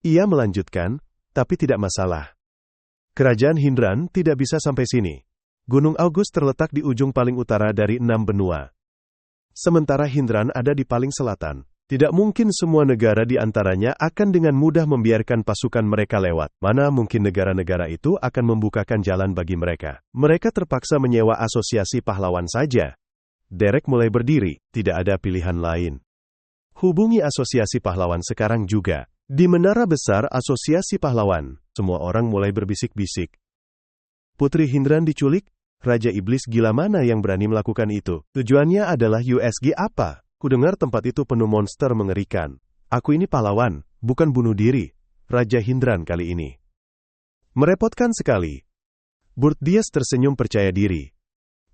Ia melanjutkan, tapi tidak masalah. Kerajaan Hindran tidak bisa sampai sini. Gunung Augus terletak di ujung paling utara dari 6 benua. Sementara Hindran ada di paling selatan. Tidak mungkin semua negara di antaranya akan dengan mudah membiarkan pasukan mereka lewat. Mana mungkin negara-negara itu akan membukakan jalan bagi mereka. Mereka terpaksa menyewa asosiasi pahlawan saja. Derek mulai berdiri, tidak ada pilihan lain. Hubungi asosiasi pahlawan sekarang juga. Di Menara Besar Asosiasi Pahlawan, semua orang mulai berbisik-bisik. Putri Hindran diculik? Raja Iblis gila mana yang berani melakukan itu? Tujuannya adalah USG apa? Kudengar tempat itu penuh monster mengerikan. Aku ini pahlawan, bukan bunuh diri. Raja Hindran kali ini. Merepotkan sekali. Burdias tersenyum percaya diri.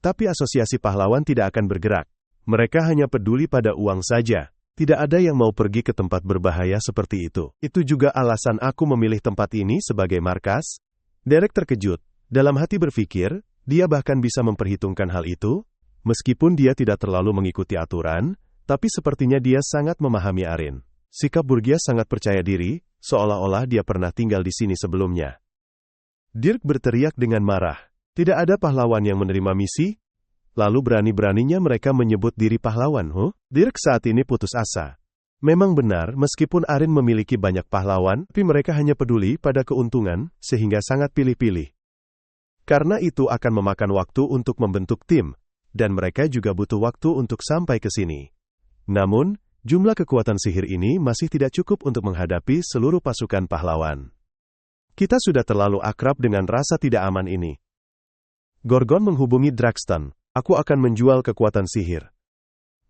Tapi asosiasi pahlawan tidak akan bergerak. Mereka hanya peduli pada uang saja. Tidak ada yang mau pergi ke tempat berbahaya seperti itu. Itu juga alasan aku memilih tempat ini sebagai markas. Derek terkejut. Dalam hati berpikir, dia bahkan bisa memperhitungkan hal itu. Meskipun dia tidak terlalu mengikuti aturan, tapi sepertinya dia sangat memahami Arin. Sikap Burdias sangat percaya diri, seolah-olah dia pernah tinggal di sini sebelumnya. Dirk berteriak dengan marah. Tidak ada pahlawan yang menerima misi? Lalu berani-beraninya mereka menyebut diri pahlawan, Dirk saat ini putus asa. Memang benar, meskipun Arin memiliki banyak pahlawan, tapi mereka hanya peduli pada keuntungan, sehingga sangat pilih-pilih. Karena itu akan memakan waktu untuk membentuk tim, dan mereka juga butuh waktu untuk sampai ke sini. Namun, jumlah kekuatan sihir ini masih tidak cukup untuk menghadapi seluruh pasukan pahlawan. Kita sudah terlalu akrab dengan rasa tidak aman ini. Gorgon menghubungi Draxton. Aku akan menjual kekuatan sihir.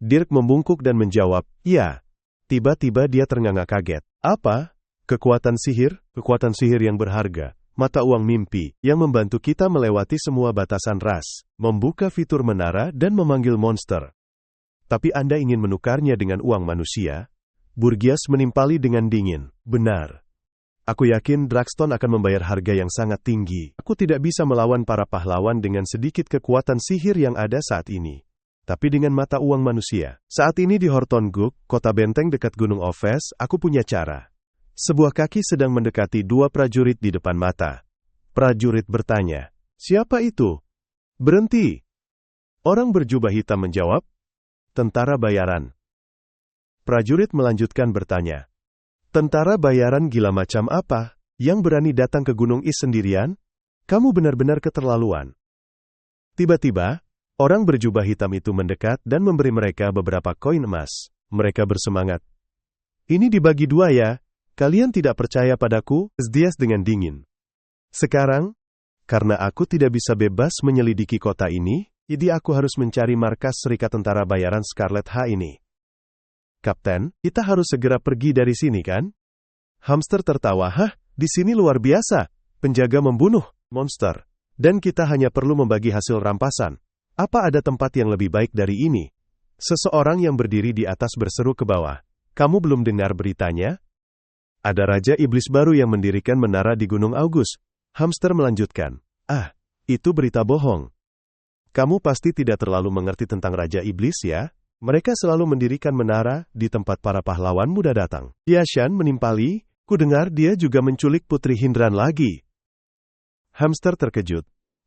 Dirk membungkuk dan menjawab, ya. Tiba-tiba dia ternganga kaget. Apa? Kekuatan sihir? Kekuatan sihir yang berharga. Mata uang mimpi, yang membantu kita melewati semua batasan ras, membuka fitur menara dan memanggil monster. Tapi Anda ingin menukarnya dengan uang manusia? Burdias menimpali dengan dingin. Benar. Aku yakin Draxton akan membayar harga yang sangat tinggi. Aku tidak bisa melawan para pahlawan dengan sedikit kekuatan sihir yang ada saat ini. Tapi dengan mata uang manusia. Saat ini di Hortonguk, kota benteng dekat Gunung Oves, aku punya cara. Sebuah kaki sedang mendekati 2 prajurit di depan mata. Prajurit bertanya, siapa itu? Berhenti. Orang berjubah hitam menjawab, tentara bayaran. Prajurit melanjutkan bertanya, tentara bayaran gila macam apa, yang berani datang ke Gunung Is sendirian? Kamu benar-benar keterlaluan. Tiba-tiba, orang berjubah hitam itu mendekat dan memberi mereka beberapa koin emas. Mereka bersemangat. Ini dibagi 2 ya, kalian tidak percaya padaku? Burdias dengan dingin. Sekarang, karena aku tidak bisa bebas menyelidiki kota ini, jadi aku harus mencari markas Serikat Tentara Bayaran Scarlet H ini. Kapten, kita harus segera pergi dari sini kan? Hamster tertawa, di sini luar biasa. Penjaga membunuh monster. Dan kita hanya perlu membagi hasil rampasan. Apa ada tempat yang lebih baik dari ini? Seseorang yang berdiri di atas berseru ke bawah. Kamu belum dengar beritanya? Ada Raja Iblis baru yang mendirikan menara di Gunung Augus. Hamster melanjutkan. Itu berita bohong. Kamu pasti tidak terlalu mengerti tentang Raja Iblis ya? Mereka selalu mendirikan menara di tempat para pahlawan muda datang. Yashan menimpali, ku dengar dia juga menculik Putri Hindran lagi. Hamster terkejut.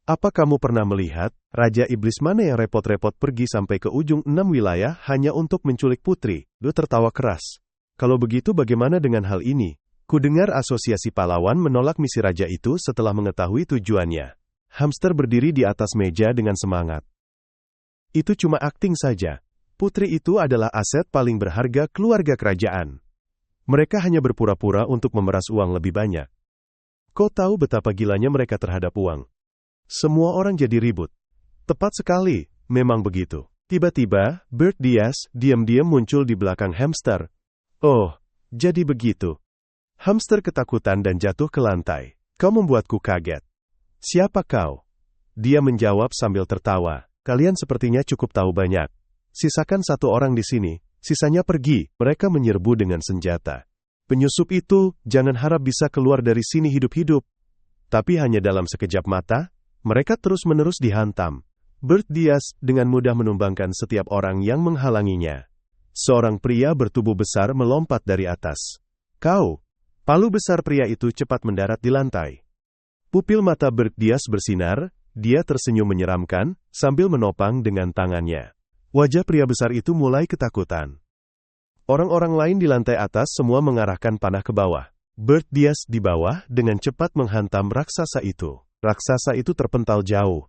Apa kamu pernah melihat, Raja Iblis mana yang repot-repot pergi sampai ke ujung 6 wilayah hanya untuk menculik putri? Lu tertawa keras. Kalau begitu bagaimana dengan hal ini? Kudengar asosiasi pahlawan menolak misi raja itu setelah mengetahui tujuannya. Hamster berdiri di atas meja dengan semangat. Itu cuma akting saja. Putri itu adalah aset paling berharga keluarga kerajaan. Mereka hanya berpura-pura untuk memeras uang lebih banyak. Kau tahu betapa gilanya mereka terhadap uang. Semua orang jadi ribut. Tepat sekali, memang begitu. Tiba-tiba, Bert Diaz diam-diam muncul di belakang hamster. Oh, jadi begitu. Hamster ketakutan dan jatuh ke lantai. Kau membuatku kaget. Siapa kau? Dia menjawab sambil tertawa. Kalian sepertinya cukup tahu banyak. Sisakan satu orang di sini, sisanya pergi. Mereka menyerbu dengan senjata. Penyusup itu, jangan harap bisa keluar dari sini hidup-hidup. Tapi hanya dalam sekejap mata, mereka terus-menerus dihantam. Bert Diaz dengan mudah menumbangkan setiap orang yang menghalanginya. Seorang pria bertubuh besar melompat dari atas. Kau! Palu besar pria itu cepat mendarat di lantai. Pupil mata Bert Diaz bersinar, dia tersenyum menyeramkan, sambil menopang dengan tangannya. Wajah pria besar itu mulai ketakutan. Orang-orang lain di lantai atas semua mengarahkan panah ke bawah. Bert Diaz di bawah dengan cepat menghantam raksasa itu. Raksasa itu terpental jauh.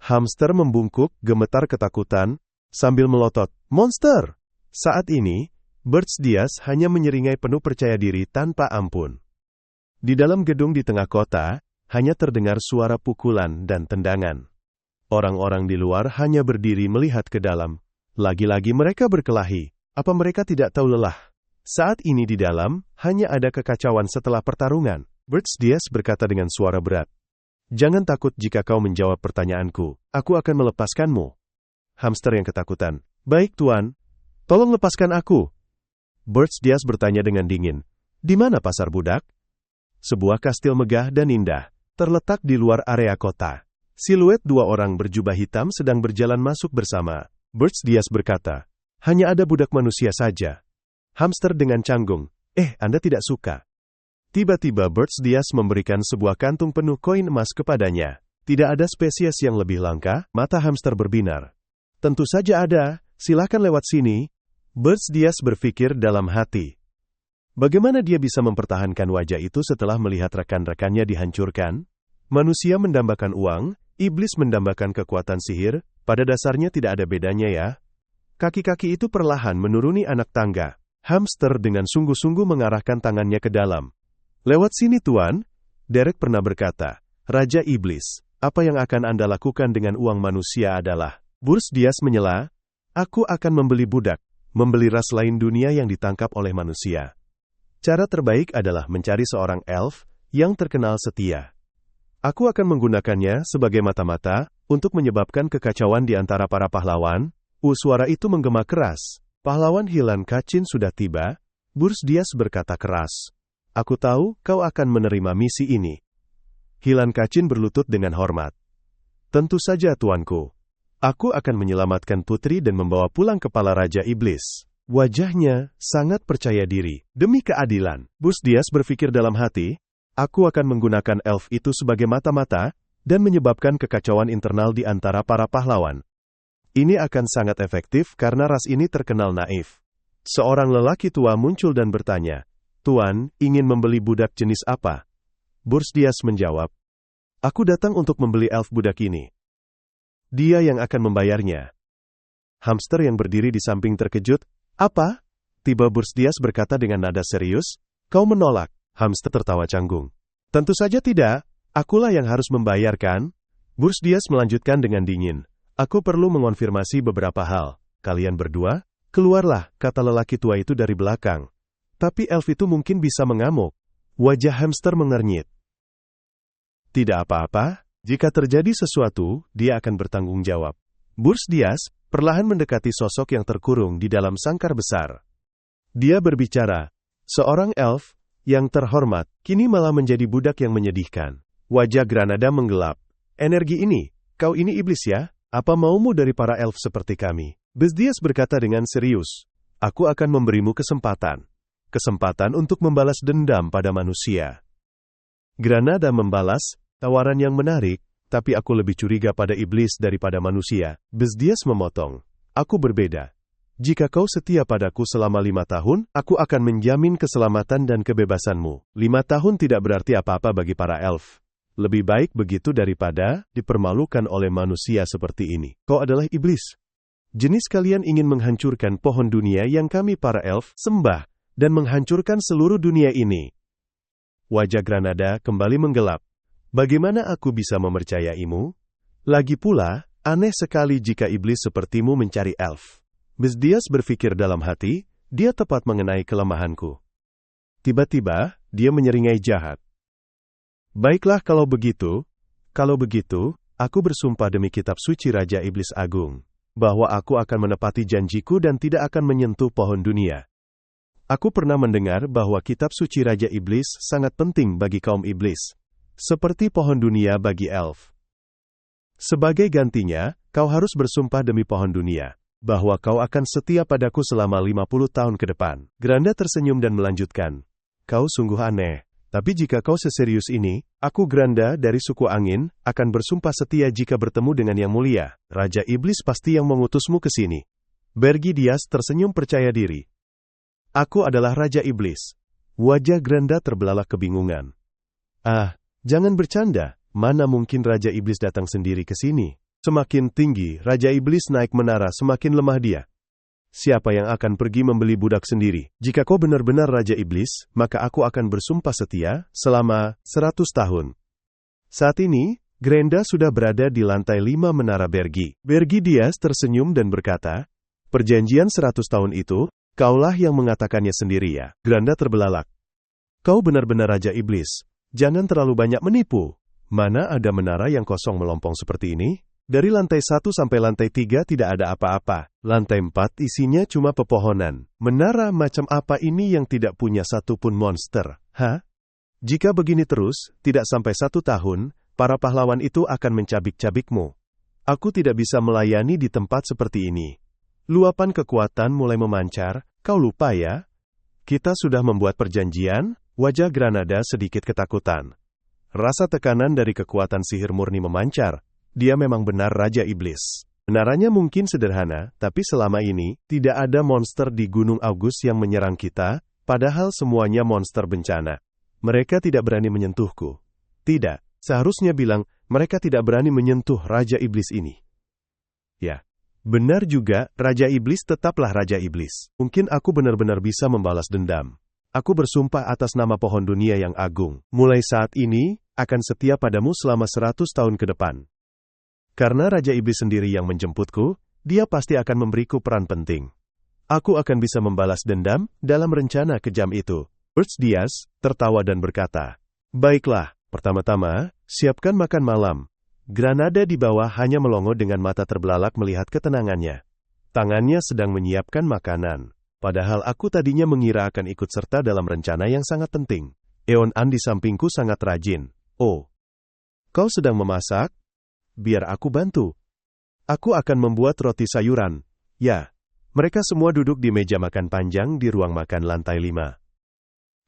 Hamster membungkuk, gemetar ketakutan, sambil melotot, "Monster!" Saat ini, Bert Diaz hanya menyeringai penuh percaya diri tanpa ampun. Di dalam gedung di tengah kota, hanya terdengar suara pukulan dan tendangan. Orang-orang di luar hanya berdiri melihat ke dalam. Lagi-lagi mereka berkelahi. Apa mereka tidak tahu lelah? Saat ini di dalam, hanya ada kekacauan setelah pertarungan. Bert Diaz berkata dengan suara berat. Jangan takut jika kau menjawab pertanyaanku. Aku akan melepaskanmu. Hamster yang ketakutan. Baik tuan. Tolong lepaskan aku. Bert Diaz bertanya dengan dingin. Di mana pasar budak? Sebuah kastil megah dan indah, terletak di luar area kota. Siluet dua orang berjubah hitam sedang berjalan masuk bersama. Bert Diaz berkata, hanya ada budak manusia saja. Hamster dengan canggung, Anda tidak suka. Tiba-tiba Bert Diaz memberikan sebuah kantung penuh koin emas kepadanya. Tidak ada spesies yang lebih langka, mata hamster berbinar. Tentu saja ada, silakan lewat sini. Bert Diaz berpikir dalam hati. Bagaimana dia bisa mempertahankan wajah itu setelah melihat rekan-rekannya dihancurkan? Manusia mendambakan uang, iblis mendambakan kekuatan sihir, pada dasarnya tidak ada bedanya ya. Kaki-kaki itu perlahan menuruni anak tangga. Hamster dengan sungguh-sungguh mengarahkan tangannya ke dalam. Lewat sini tuan, Derek pernah berkata, Raja Iblis, apa yang akan Anda lakukan dengan uang manusia adalah, Bert Diaz menyela, aku akan membeli budak, membeli ras lain dunia yang ditangkap oleh manusia. Cara terbaik adalah mencari seorang elf yang terkenal setia. Aku akan menggunakannya sebagai mata-mata untuk menyebabkan kekacauan di antara para pahlawan. Suara itu menggema keras. Pahlawan Hilan Kachin sudah tiba. Bert Diaz berkata keras. Aku tahu kau akan menerima misi ini. Hilan Kachin berlutut dengan hormat. Tentu saja tuanku. Aku akan menyelamatkan putri dan membawa pulang kepala Raja Iblis. Wajahnya sangat percaya diri. Demi keadilan, Bert Diaz berpikir dalam hati, aku akan menggunakan elf itu sebagai mata-mata, dan menyebabkan kekacauan internal di antara para pahlawan. Ini akan sangat efektif karena ras ini terkenal naif. Seorang lelaki tua muncul dan bertanya, Tuan, ingin membeli budak jenis apa? Bert Diaz menjawab, aku datang untuk membeli elf budak ini. Dia yang akan membayarnya. Hamster yang berdiri di samping terkejut, apa? Tiba Bert Diaz berkata dengan nada serius, kau menolak. Hamster tertawa canggung. Tentu saja tidak, akulah yang harus membayarkan. Bert Diaz melanjutkan dengan dingin. Aku perlu mengonfirmasi beberapa hal. Kalian berdua, keluarlah, kata lelaki tua itu dari belakang. Tapi elf itu mungkin bisa mengamuk. Wajah hamster mengernyit. Tidak apa-apa, jika terjadi sesuatu, dia akan bertanggung jawab. Bert Diaz perlahan mendekati sosok yang terkurung di dalam sangkar besar. Dia berbicara, seorang elf yang terhormat, kini malah menjadi budak yang menyedihkan. Wajah Granada menggelap. Energi ini, kau ini iblis ya? Apa maumu dari para elf seperti kami? Bert Diaz berkata dengan serius, aku akan memberimu kesempatan. Kesempatan untuk membalas dendam pada manusia. Granada membalas, tawaran yang menarik, Tapi aku lebih curiga pada iblis daripada manusia. Bezdias memotong. Aku berbeda. Jika kau setia padaku selama 5 tahun, aku akan menjamin keselamatan dan kebebasanmu. 5 tahun tidak berarti apa-apa bagi para elf. Lebih baik begitu daripada dipermalukan oleh manusia seperti ini. Kau adalah iblis. Jenis kalian ingin menghancurkan pohon dunia yang kami para elf sembah, dan menghancurkan seluruh dunia ini. Wajah Granada kembali menggelap. Bagaimana aku bisa mempercayaimu? Lagi pula, aneh sekali jika iblis sepertimu mencari elf. Bezdias berpikir dalam hati, dia tepat mengenai kelemahanku. Tiba-tiba, dia menyeringai jahat. Baiklah kalau begitu, aku bersumpah demi kitab suci Raja Iblis Agung, bahwa aku akan menepati janjiku dan tidak akan menyentuh pohon dunia. Aku pernah mendengar bahwa kitab suci Raja Iblis sangat penting bagi kaum iblis. Seperti pohon dunia bagi elf. Sebagai gantinya, kau harus bersumpah demi pohon dunia, bahwa kau akan setia padaku selama 50 tahun ke depan. Granda tersenyum dan melanjutkan. Kau sungguh aneh, tapi jika kau seserius ini, aku Granda dari suku angin, akan bersumpah setia jika bertemu dengan yang mulia. Raja Iblis pasti yang mengutusmu ke sini. Bergidias tersenyum percaya diri. Aku adalah Raja Iblis. Wajah Granda terbelalak kebingungan. Jangan bercanda, mana mungkin Raja Iblis datang sendiri ke sini? Semakin tinggi Raja Iblis naik menara, semakin lemah dia. Siapa yang akan pergi membeli budak sendiri? Jika kau benar-benar Raja Iblis, maka aku akan bersumpah setia selama 100 tahun. Saat ini, Granda sudah berada di lantai 5 menara Bergi. Bergidias tersenyum dan berkata, perjanjian 100 tahun itu, kaulah yang mengatakannya sendiri ya. Granda terbelalak. Kau benar-benar Raja Iblis. Jangan terlalu banyak menipu. Mana ada menara yang kosong melompong seperti ini? Dari lantai 1 sampai lantai 3 tidak ada apa-apa. Lantai 4 isinya cuma pepohonan. Menara macam apa ini yang tidak punya satupun monster? Jika begini terus, tidak sampai 1 tahun, para pahlawan itu akan mencabik-cabikmu. Aku tidak bisa melayani di tempat seperti ini. Luapan kekuatan mulai memancar, kau lupa ya? Kita sudah membuat perjanjian. Wajah Granada sedikit ketakutan. Rasa tekanan dari kekuatan sihir murni memancar. Dia memang benar Raja Iblis. Menaranya mungkin sederhana, tapi selama ini, tidak ada monster di Gunung Augus yang menyerang kita, padahal semuanya monster bencana. Mereka tidak berani menyentuhku. Tidak, seharusnya bilang, mereka tidak berani menyentuh Raja Iblis ini. Ya, benar juga, Raja Iblis tetaplah Raja Iblis. Mungkin aku benar-benar bisa membalas dendam. Aku bersumpah atas nama pohon dunia yang agung. Mulai saat ini, akan setia padamu selama 100 tahun ke depan. Karena Raja Iblis sendiri yang menjemputku, dia pasti akan memberiku peran penting. Aku akan bisa membalas dendam dalam rencana kejam itu. Bezdias tertawa dan berkata, baiklah, pertama-tama, siapkan makan malam. Granada di bawah hanya melongo dengan mata terbelalak melihat ketenangannya. Tangannya sedang menyiapkan makanan. Padahal aku tadinya mengira akan ikut serta dalam rencana yang sangat penting. Eon An di sampingku sangat rajin. Oh, kau sedang memasak? Biar aku bantu. Aku akan membuat roti sayuran. Ya, mereka semua duduk di meja makan panjang di ruang makan lantai 5.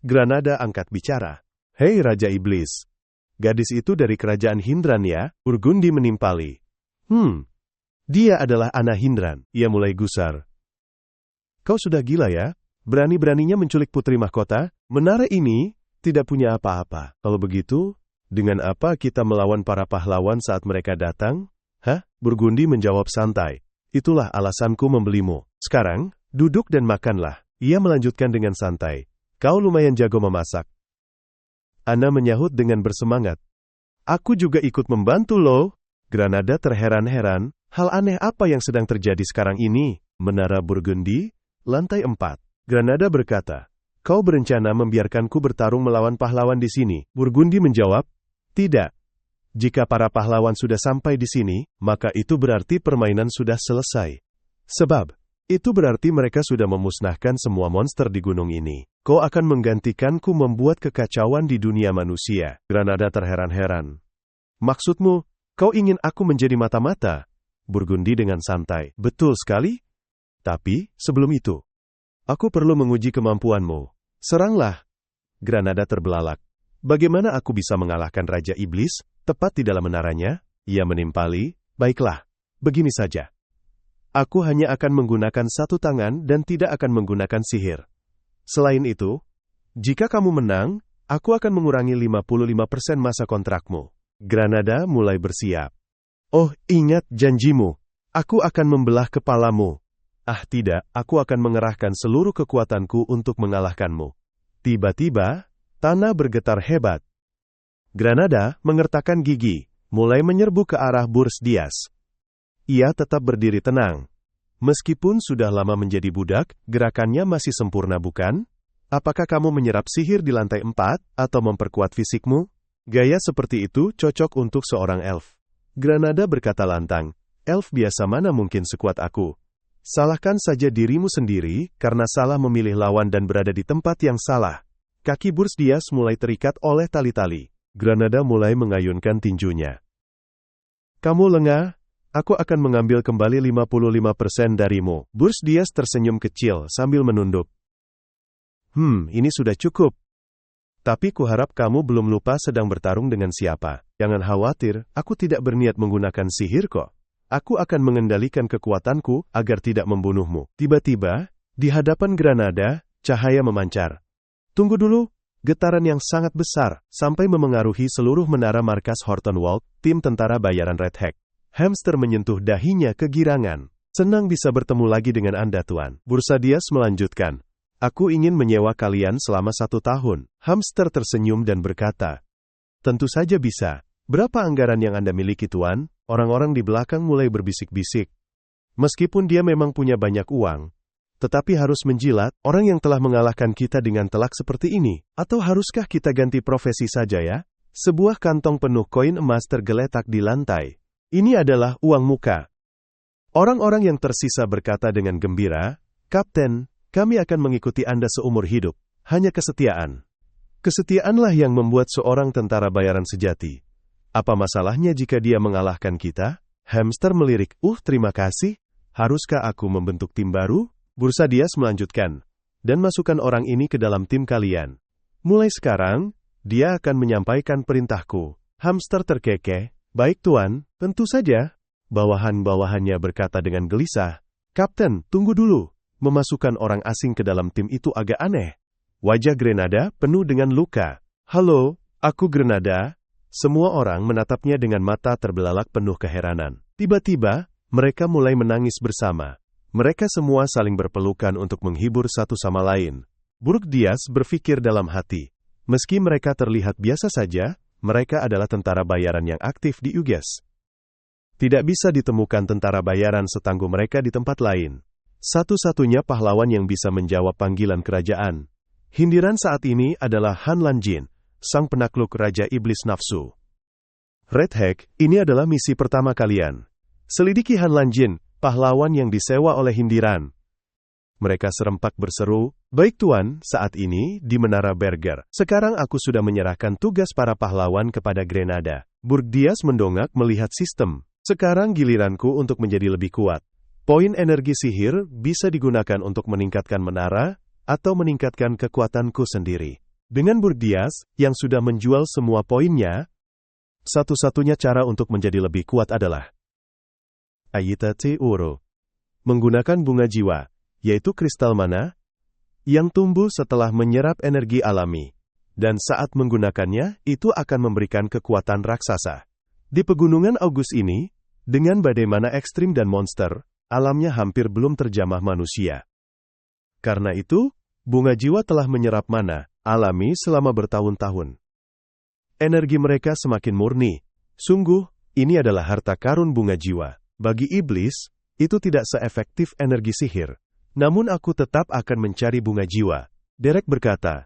Granada angkat bicara. Hei Raja Iblis. Gadis itu dari kerajaan Hindran ya? Burgundi menimpali. Dia adalah anak Hindran. Ia mulai gusar. Kau sudah gila ya? Berani-beraninya menculik putri mahkota? Menara ini tidak punya apa-apa. Kalau begitu, dengan apa kita melawan para pahlawan saat mereka datang? Burgundi menjawab santai. Itulah alasanku membelimu. Sekarang, duduk dan makanlah. Ia melanjutkan dengan santai. Kau lumayan jago memasak. Ana menyahut dengan bersemangat. Aku juga ikut membantu loh. Granada terheran-heran. Hal aneh apa yang sedang terjadi sekarang ini? Menara Burgundi? Lantai 4. Granada berkata, kau berencana membiarkanku bertarung melawan pahlawan di sini? Burgundi menjawab, tidak. Jika para pahlawan sudah sampai di sini, maka itu berarti permainan sudah selesai. Sebab, itu berarti mereka sudah memusnahkan semua monster di gunung ini. Kau akan menggantikanku membuat kekacauan di dunia manusia. Granada terheran-heran. Maksudmu, kau ingin aku menjadi mata-mata? Burgundi dengan santai. Betul sekali. Tapi, sebelum itu, aku perlu menguji kemampuanmu. Seranglah. Granada terbelalak. Bagaimana aku bisa mengalahkan Raja Iblis, tepat di dalam menaranya? Ia menimpali, baiklah, begini saja. Aku hanya akan menggunakan satu tangan dan tidak akan menggunakan sihir. Selain itu, jika kamu menang, aku akan mengurangi 55% masa kontrakmu. Granada mulai bersiap. Oh, ingat janjimu. Aku akan membelah kepalamu. Ah tidak, aku akan mengerahkan seluruh kekuatanku untuk mengalahkanmu. Tiba-tiba, tanah bergetar hebat. Granada mengertakkan gigi, mulai menyerbu ke arah Burs Dias. Ia tetap berdiri tenang. Meskipun sudah lama menjadi budak, gerakannya masih sempurna bukan? Apakah kamu menyerap sihir di lantai 4, atau memperkuat fisikmu? Gaya seperti itu cocok untuk seorang elf. Granada berkata lantang, elf biasa mana mungkin sekuat aku? Salahkan saja dirimu sendiri, karena salah memilih lawan dan berada di tempat yang salah. Kaki Burs Dias mulai terikat oleh tali-tali. Granada mulai mengayunkan tinjunya. Kamu lengah? Aku akan mengambil kembali 55% darimu. Burs Dias tersenyum kecil sambil menunduk. Ini sudah cukup. Tapi kuharap kamu belum lupa sedang bertarung dengan siapa. Jangan khawatir, aku tidak berniat menggunakan sihir kok. Aku akan mengendalikan kekuatanku agar tidak membunuhmu. Tiba-tiba, di hadapan Granada, cahaya memancar. Tunggu dulu, getaran yang sangat besar, sampai memengaruhi seluruh menara markas Horton Walk, tim tentara bayaran Red Hack. Hamster menyentuh dahinya kegirangan. Senang bisa bertemu lagi dengan Anda, Tuan. Burs Dias melanjutkan. Aku ingin menyewa kalian selama 1 tahun. Hamster tersenyum dan berkata. Tentu saja bisa. Berapa anggaran yang Anda miliki, Tuan? Orang-orang di belakang mulai berbisik-bisik. Meskipun dia memang punya banyak uang, tetapi harus menjilat, orang yang telah mengalahkan kita dengan telak seperti ini. Atau haruskah kita ganti profesi saja ya? Sebuah kantong penuh koin emas tergeletak di lantai. Ini adalah uang muka. Orang-orang yang tersisa berkata dengan gembira, Kapten, kami akan mengikuti Anda seumur hidup. Hanya kesetiaan. Kesetiaanlah yang membuat seorang tentara bayaran sejati. Apa masalahnya jika dia mengalahkan kita? Hamster melirik, terima kasih. Haruskah aku membentuk tim baru? Burs Dias melanjutkan. Dan masukkan orang ini ke dalam tim kalian. Mulai sekarang, dia akan menyampaikan perintahku. Hamster terkekeh. Baik Tuan, tentu saja. Bawahan-bawahannya berkata dengan gelisah. Kapten, tunggu dulu. Memasukkan orang asing ke dalam tim itu agak aneh. Wajah Granada penuh dengan luka. Halo, aku Granada. Semua orang menatapnya dengan mata terbelalak penuh keheranan. Tiba-tiba, mereka mulai menangis bersama. Mereka semua saling berpelukan untuk menghibur satu sama lain. Burs Dias berpikir dalam hati. Meski mereka terlihat biasa saja, mereka adalah tentara bayaran yang aktif di UGES. Tidak bisa ditemukan tentara bayaran setangguh mereka di tempat lain. Satu-satunya pahlawan yang bisa menjawab panggilan kerajaan. Hindiran saat ini adalah Han Lanjin, sang penakluk Raja Iblis Nafsu. Red Hack, ini adalah misi pertama kalian. Selidiki Han Lanjin, pahlawan yang disewa oleh Hindiran. Mereka serempak berseru, baik Tuan, saat ini, di Menara Berger. Sekarang aku sudah menyerahkan tugas para pahlawan kepada Granada. Burs Dias mendongak melihat sistem. Sekarang giliranku untuk menjadi lebih kuat. Poin energi sihir bisa digunakan untuk meningkatkan menara, atau meningkatkan kekuatanku sendiri. Dengan Burs Dias, yang sudah menjual semua poinnya, satu-satunya cara untuk menjadi lebih kuat adalah Ayita Teuro. Menggunakan bunga jiwa, yaitu kristal mana, yang tumbuh setelah menyerap energi alami. Dan saat menggunakannya, itu akan memberikan kekuatan raksasa. Di pegunungan August ini, dengan badai mana ekstrim dan monster, alamnya hampir belum terjamah manusia. Karena itu, bunga jiwa telah menyerap mana alami selama bertahun-tahun. Energi mereka semakin murni. Sungguh, ini adalah harta karun bunga jiwa. Bagi iblis, itu tidak seefektif energi sihir. Namun aku tetap akan mencari bunga jiwa. Derek berkata,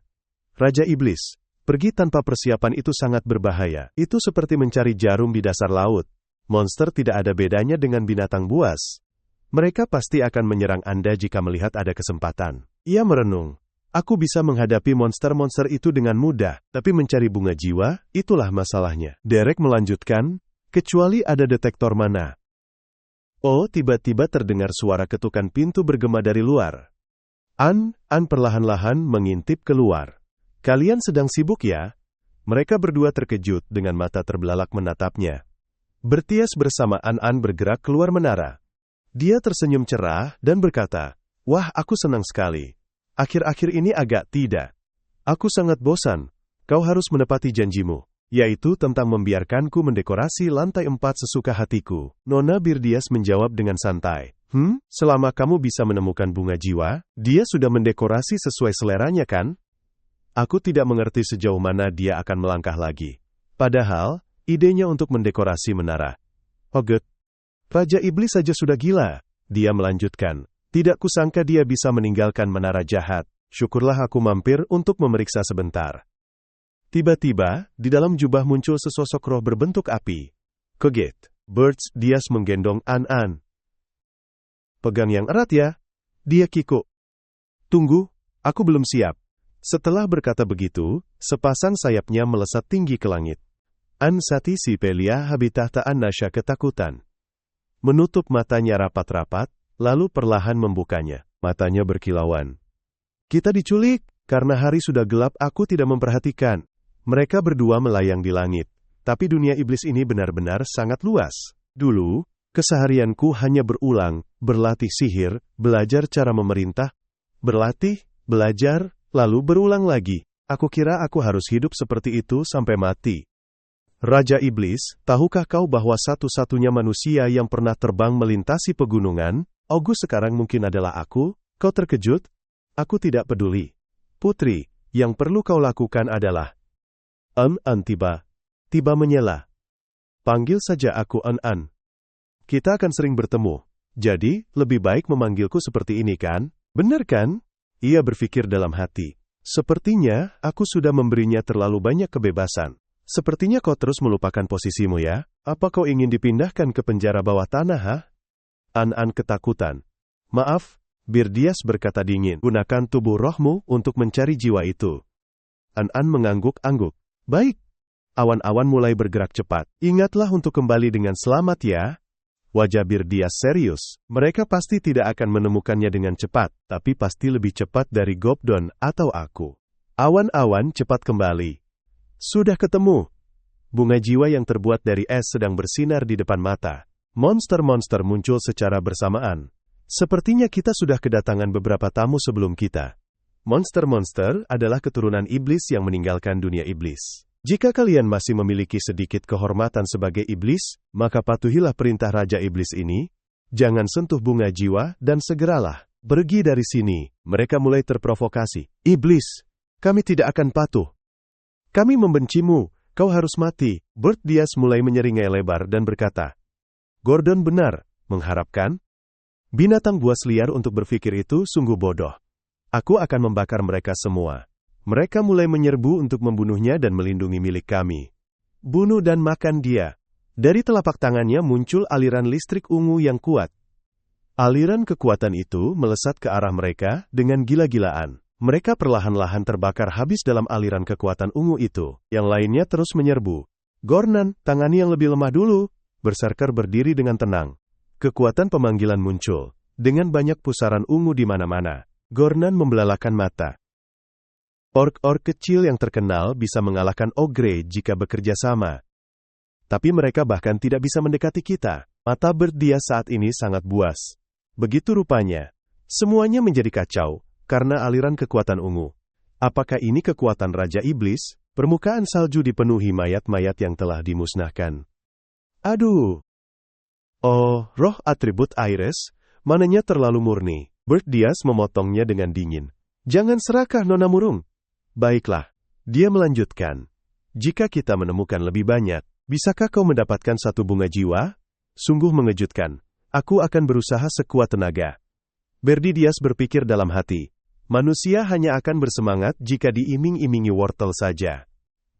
Raja Iblis, pergi tanpa persiapan itu sangat berbahaya. Itu seperti mencari jarum di dasar laut. Monster tidak ada bedanya dengan binatang buas. Mereka pasti akan menyerang Anda jika melihat ada kesempatan. Ia merenung. Aku bisa menghadapi monster-monster itu dengan mudah, tapi mencari bunga jiwa, itulah masalahnya. Derek melanjutkan, kecuali ada detektor mana. Oh, tiba-tiba terdengar suara ketukan pintu bergema dari luar. An perlahan-lahan mengintip keluar. Kalian sedang sibuk ya? Mereka berdua terkejut dengan mata terbelalak menatapnya. Bertias bersama An bergerak keluar menara. Dia tersenyum cerah dan berkata, "Wah, aku senang sekali. Akhir-akhir ini agak tidak. Aku sangat bosan. Kau harus menepati janjimu, yaitu tentang membiarkanku mendekorasi lantai 4 sesuka hatiku." Nona Birdias menjawab dengan santai, selama kamu bisa menemukan bunga jiwa, dia sudah mendekorasi sesuai seleranya kan? Aku tidak mengerti sejauh mana dia akan melangkah lagi. Padahal, idenya untuk mendekorasi menara. Hoget. Raja Iblis saja sudah gila. Dia melanjutkan. Tidak kusangka dia bisa meninggalkan menara jahat. Syukurlah aku mampir untuk memeriksa sebentar. Tiba-tiba, di dalam jubah muncul sesosok roh berbentuk api. Kaget. Bertias menggendong An. Pegang yang erat ya. Dia kikuk. Tunggu, aku belum siap. Setelah berkata begitu, sepasang sayapnya melesat tinggi ke langit. Ansati si Pelia habitahtaan Nasya ketakutan. Menutup matanya rapat-rapat, lalu perlahan membukanya. Matanya berkilauan. Kita diculik, karena hari sudah gelap aku tidak memperhatikan. Mereka berdua melayang di langit. Tapi dunia iblis ini benar-benar sangat luas. Dulu, keseharianku hanya berulang, berlatih sihir, belajar cara memerintah, berlatih, belajar, lalu berulang lagi. Aku kira aku harus hidup seperti itu sampai mati. Raja Iblis, tahukah kau bahwa satu-satunya manusia yang pernah terbang melintasi pegunungan, August sekarang mungkin adalah aku? Kau terkejut? Aku tidak peduli. Putri, yang perlu kau lakukan adalah... Tiba menyela. Panggil saja aku An. Kita akan sering bertemu. Jadi, lebih baik memanggilku seperti ini kan? Benar kan? Ia berpikir dalam hati. Sepertinya, aku sudah memberinya terlalu banyak kebebasan. Sepertinya kau terus melupakan posisimu ya? Apa kau ingin dipindahkan ke penjara bawah tanah, ha? An ketakutan. Maaf, Birdias berkata dingin. Gunakan tubuh rohmu untuk mencari jiwa itu. An mengangguk-angguk. Baik. Awan-awan mulai bergerak cepat. Ingatlah untuk kembali dengan selamat ya. Wajah Birdias serius. Mereka pasti tidak akan menemukannya dengan cepat, tapi pasti lebih cepat dari Gobdon atau aku. Awan-awan cepat kembali. Sudah ketemu. Bunga jiwa yang terbuat dari es sedang bersinar di depan mata. Monster-monster muncul secara bersamaan. Sepertinya kita sudah kedatangan beberapa tamu sebelum kita. Monster-monster adalah keturunan iblis yang meninggalkan dunia iblis. Jika kalian masih memiliki sedikit kehormatan sebagai iblis, maka patuhilah perintah Raja Iblis ini. Jangan sentuh bunga jiwa dan segeralah pergi dari sini. Mereka mulai terprovokasi. Iblis, kami tidak akan patuh. Kami membencimu, kau harus mati. Birdias mulai menyeringai lebar dan berkata, Gordon benar, mengharapkan binatang buas liar untuk berpikir itu sungguh bodoh. Aku akan membakar mereka semua. Mereka mulai menyerbu untuk membunuhnya dan melindungi milik kami. Bunuh dan makan dia. Dari telapak tangannya muncul aliran listrik ungu yang kuat. Aliran kekuatan itu melesat ke arah mereka dengan gila-gilaan. Mereka perlahan-lahan terbakar habis dalam aliran kekuatan ungu itu. Yang lainnya terus menyerbu. Gornan, tangani yang lebih lemah dulu. Berserker berdiri dengan tenang. Kekuatan pemanggilan muncul. Dengan banyak pusaran ungu di mana-mana. Gornan membelalakan mata. Ork-ork kecil yang terkenal bisa mengalahkan ogre jika bekerja sama. Tapi mereka bahkan tidak bisa mendekati kita. Mata Birdias saat ini sangat buas. Begitu rupanya. Semuanya menjadi kacau. Karena aliran kekuatan ungu. Apakah ini kekuatan Raja Iblis? Permukaan salju dipenuhi mayat-mayat yang telah dimusnahkan. Aduh. Oh, roh atribut Iris, mananya terlalu murni. Birdias memotongnya dengan dingin. Jangan serakah Nona Murung. Baiklah. Dia melanjutkan. Jika kita menemukan lebih banyak, bisakah kau mendapatkan satu bunga jiwa? Sungguh mengejutkan. Aku akan berusaha sekuat tenaga. Birdias berpikir dalam hati. Manusia hanya akan bersemangat jika diiming-imingi wortel saja.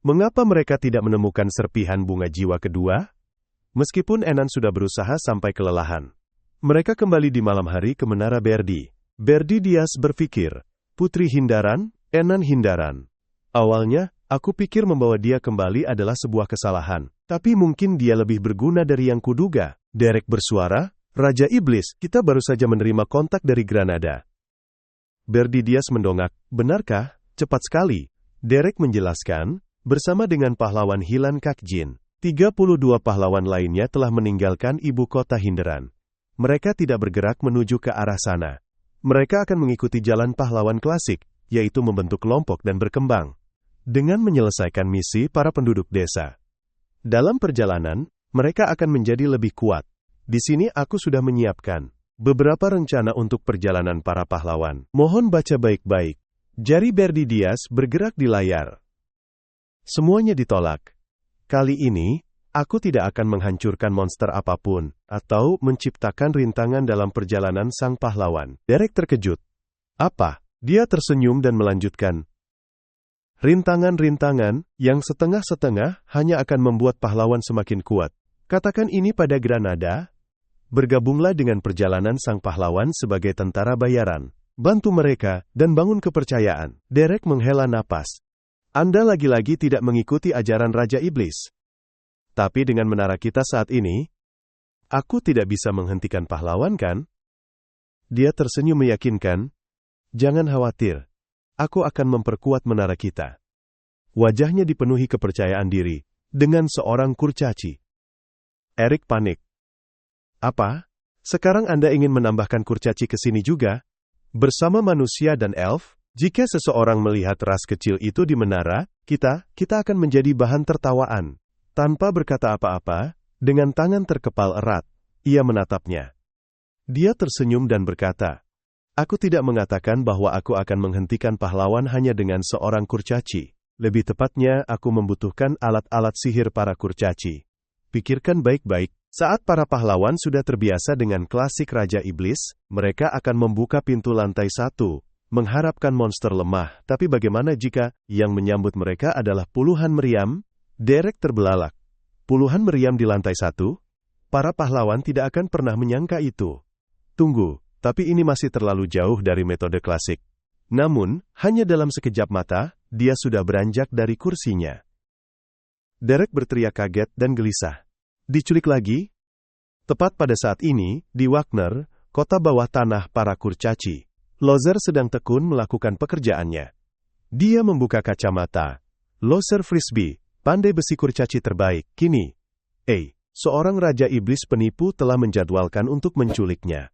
Mengapa mereka tidak menemukan serpihan bunga jiwa kedua? Meskipun Enan sudah berusaha sampai kelelahan. Mereka kembali di malam hari ke Menara Berdi. Birdias berpikir, Putri Hindaran, Enan Hindaran. Awalnya, aku pikir membawa dia kembali adalah sebuah kesalahan. Tapi mungkin dia lebih berguna dari yang kuduga. Derek bersuara, Raja Iblis, kita baru saja menerima kontak dari Granada. Birdias mendongak, benarkah? Cepat sekali. Derek menjelaskan, bersama dengan pahlawan Hilan Kakjin. 32 pahlawan lainnya telah meninggalkan ibu kota Hinderan. Mereka tidak bergerak menuju ke arah sana. Mereka akan mengikuti jalan pahlawan klasik, yaitu membentuk kelompok dan berkembang. Dengan menyelesaikan misi para penduduk desa. Dalam perjalanan, mereka akan menjadi lebih kuat. Di sini aku sudah menyiapkan beberapa rencana untuk perjalanan para pahlawan. Mohon baca baik-baik. Jari Berdi Dias bergerak di layar. Semuanya ditolak. Kali ini, aku tidak akan menghancurkan monster apapun, atau menciptakan rintangan dalam perjalanan sang pahlawan. Derek terkejut. Apa? Dia tersenyum dan melanjutkan. Rintangan-rintangan, yang setengah-setengah, hanya akan membuat pahlawan semakin kuat. Katakan ini pada Granada. Bergabunglah dengan perjalanan sang pahlawan sebagai tentara bayaran. Bantu mereka, dan bangun kepercayaan. Derek menghela napas. Anda lagi-lagi tidak mengikuti ajaran Raja Iblis. Tapi dengan menara kita saat ini, aku tidak bisa menghentikan pahlawan kan? Dia tersenyum meyakinkan, jangan khawatir, aku akan memperkuat menara kita. Wajahnya dipenuhi kepercayaan diri, dengan seorang kurcaci. Erik panik. Apa? Sekarang Anda ingin menambahkan kurcaci ke sini juga? Bersama manusia dan elf? Jika seseorang melihat ras kecil itu di menara, kita akan menjadi bahan tertawaan. Tanpa berkata apa-apa, dengan tangan terkepal erat, ia menatapnya. Dia tersenyum dan berkata, aku tidak mengatakan bahwa aku akan menghentikan pahlawan hanya dengan seorang kurcaci. Lebih tepatnya, aku membutuhkan alat-alat sihir para kurcaci. Pikirkan baik-baik, saat para pahlawan sudah terbiasa dengan klasik Raja Iblis, mereka akan membuka pintu lantai 1. Mengharapkan monster lemah, tapi bagaimana jika yang menyambut mereka adalah puluhan meriam? Derek terbelalak. Puluhan meriam di lantai 1? Para pahlawan tidak akan pernah menyangka itu. Tunggu, tapi ini masih terlalu jauh dari metode klasik. Namun, hanya dalam sekejap mata, dia sudah beranjak dari kursinya. Derek berteriak kaget dan gelisah. Diculik lagi? Tepat pada saat ini, di Wagner, kota bawah tanah para kurcaci. Lozer sedang tekun melakukan pekerjaannya. Dia membuka kacamata. Lozer Frisbee, pandai besi kurcaci terbaik, kini. Seorang Raja Iblis penipu telah menjadwalkan untuk menculiknya.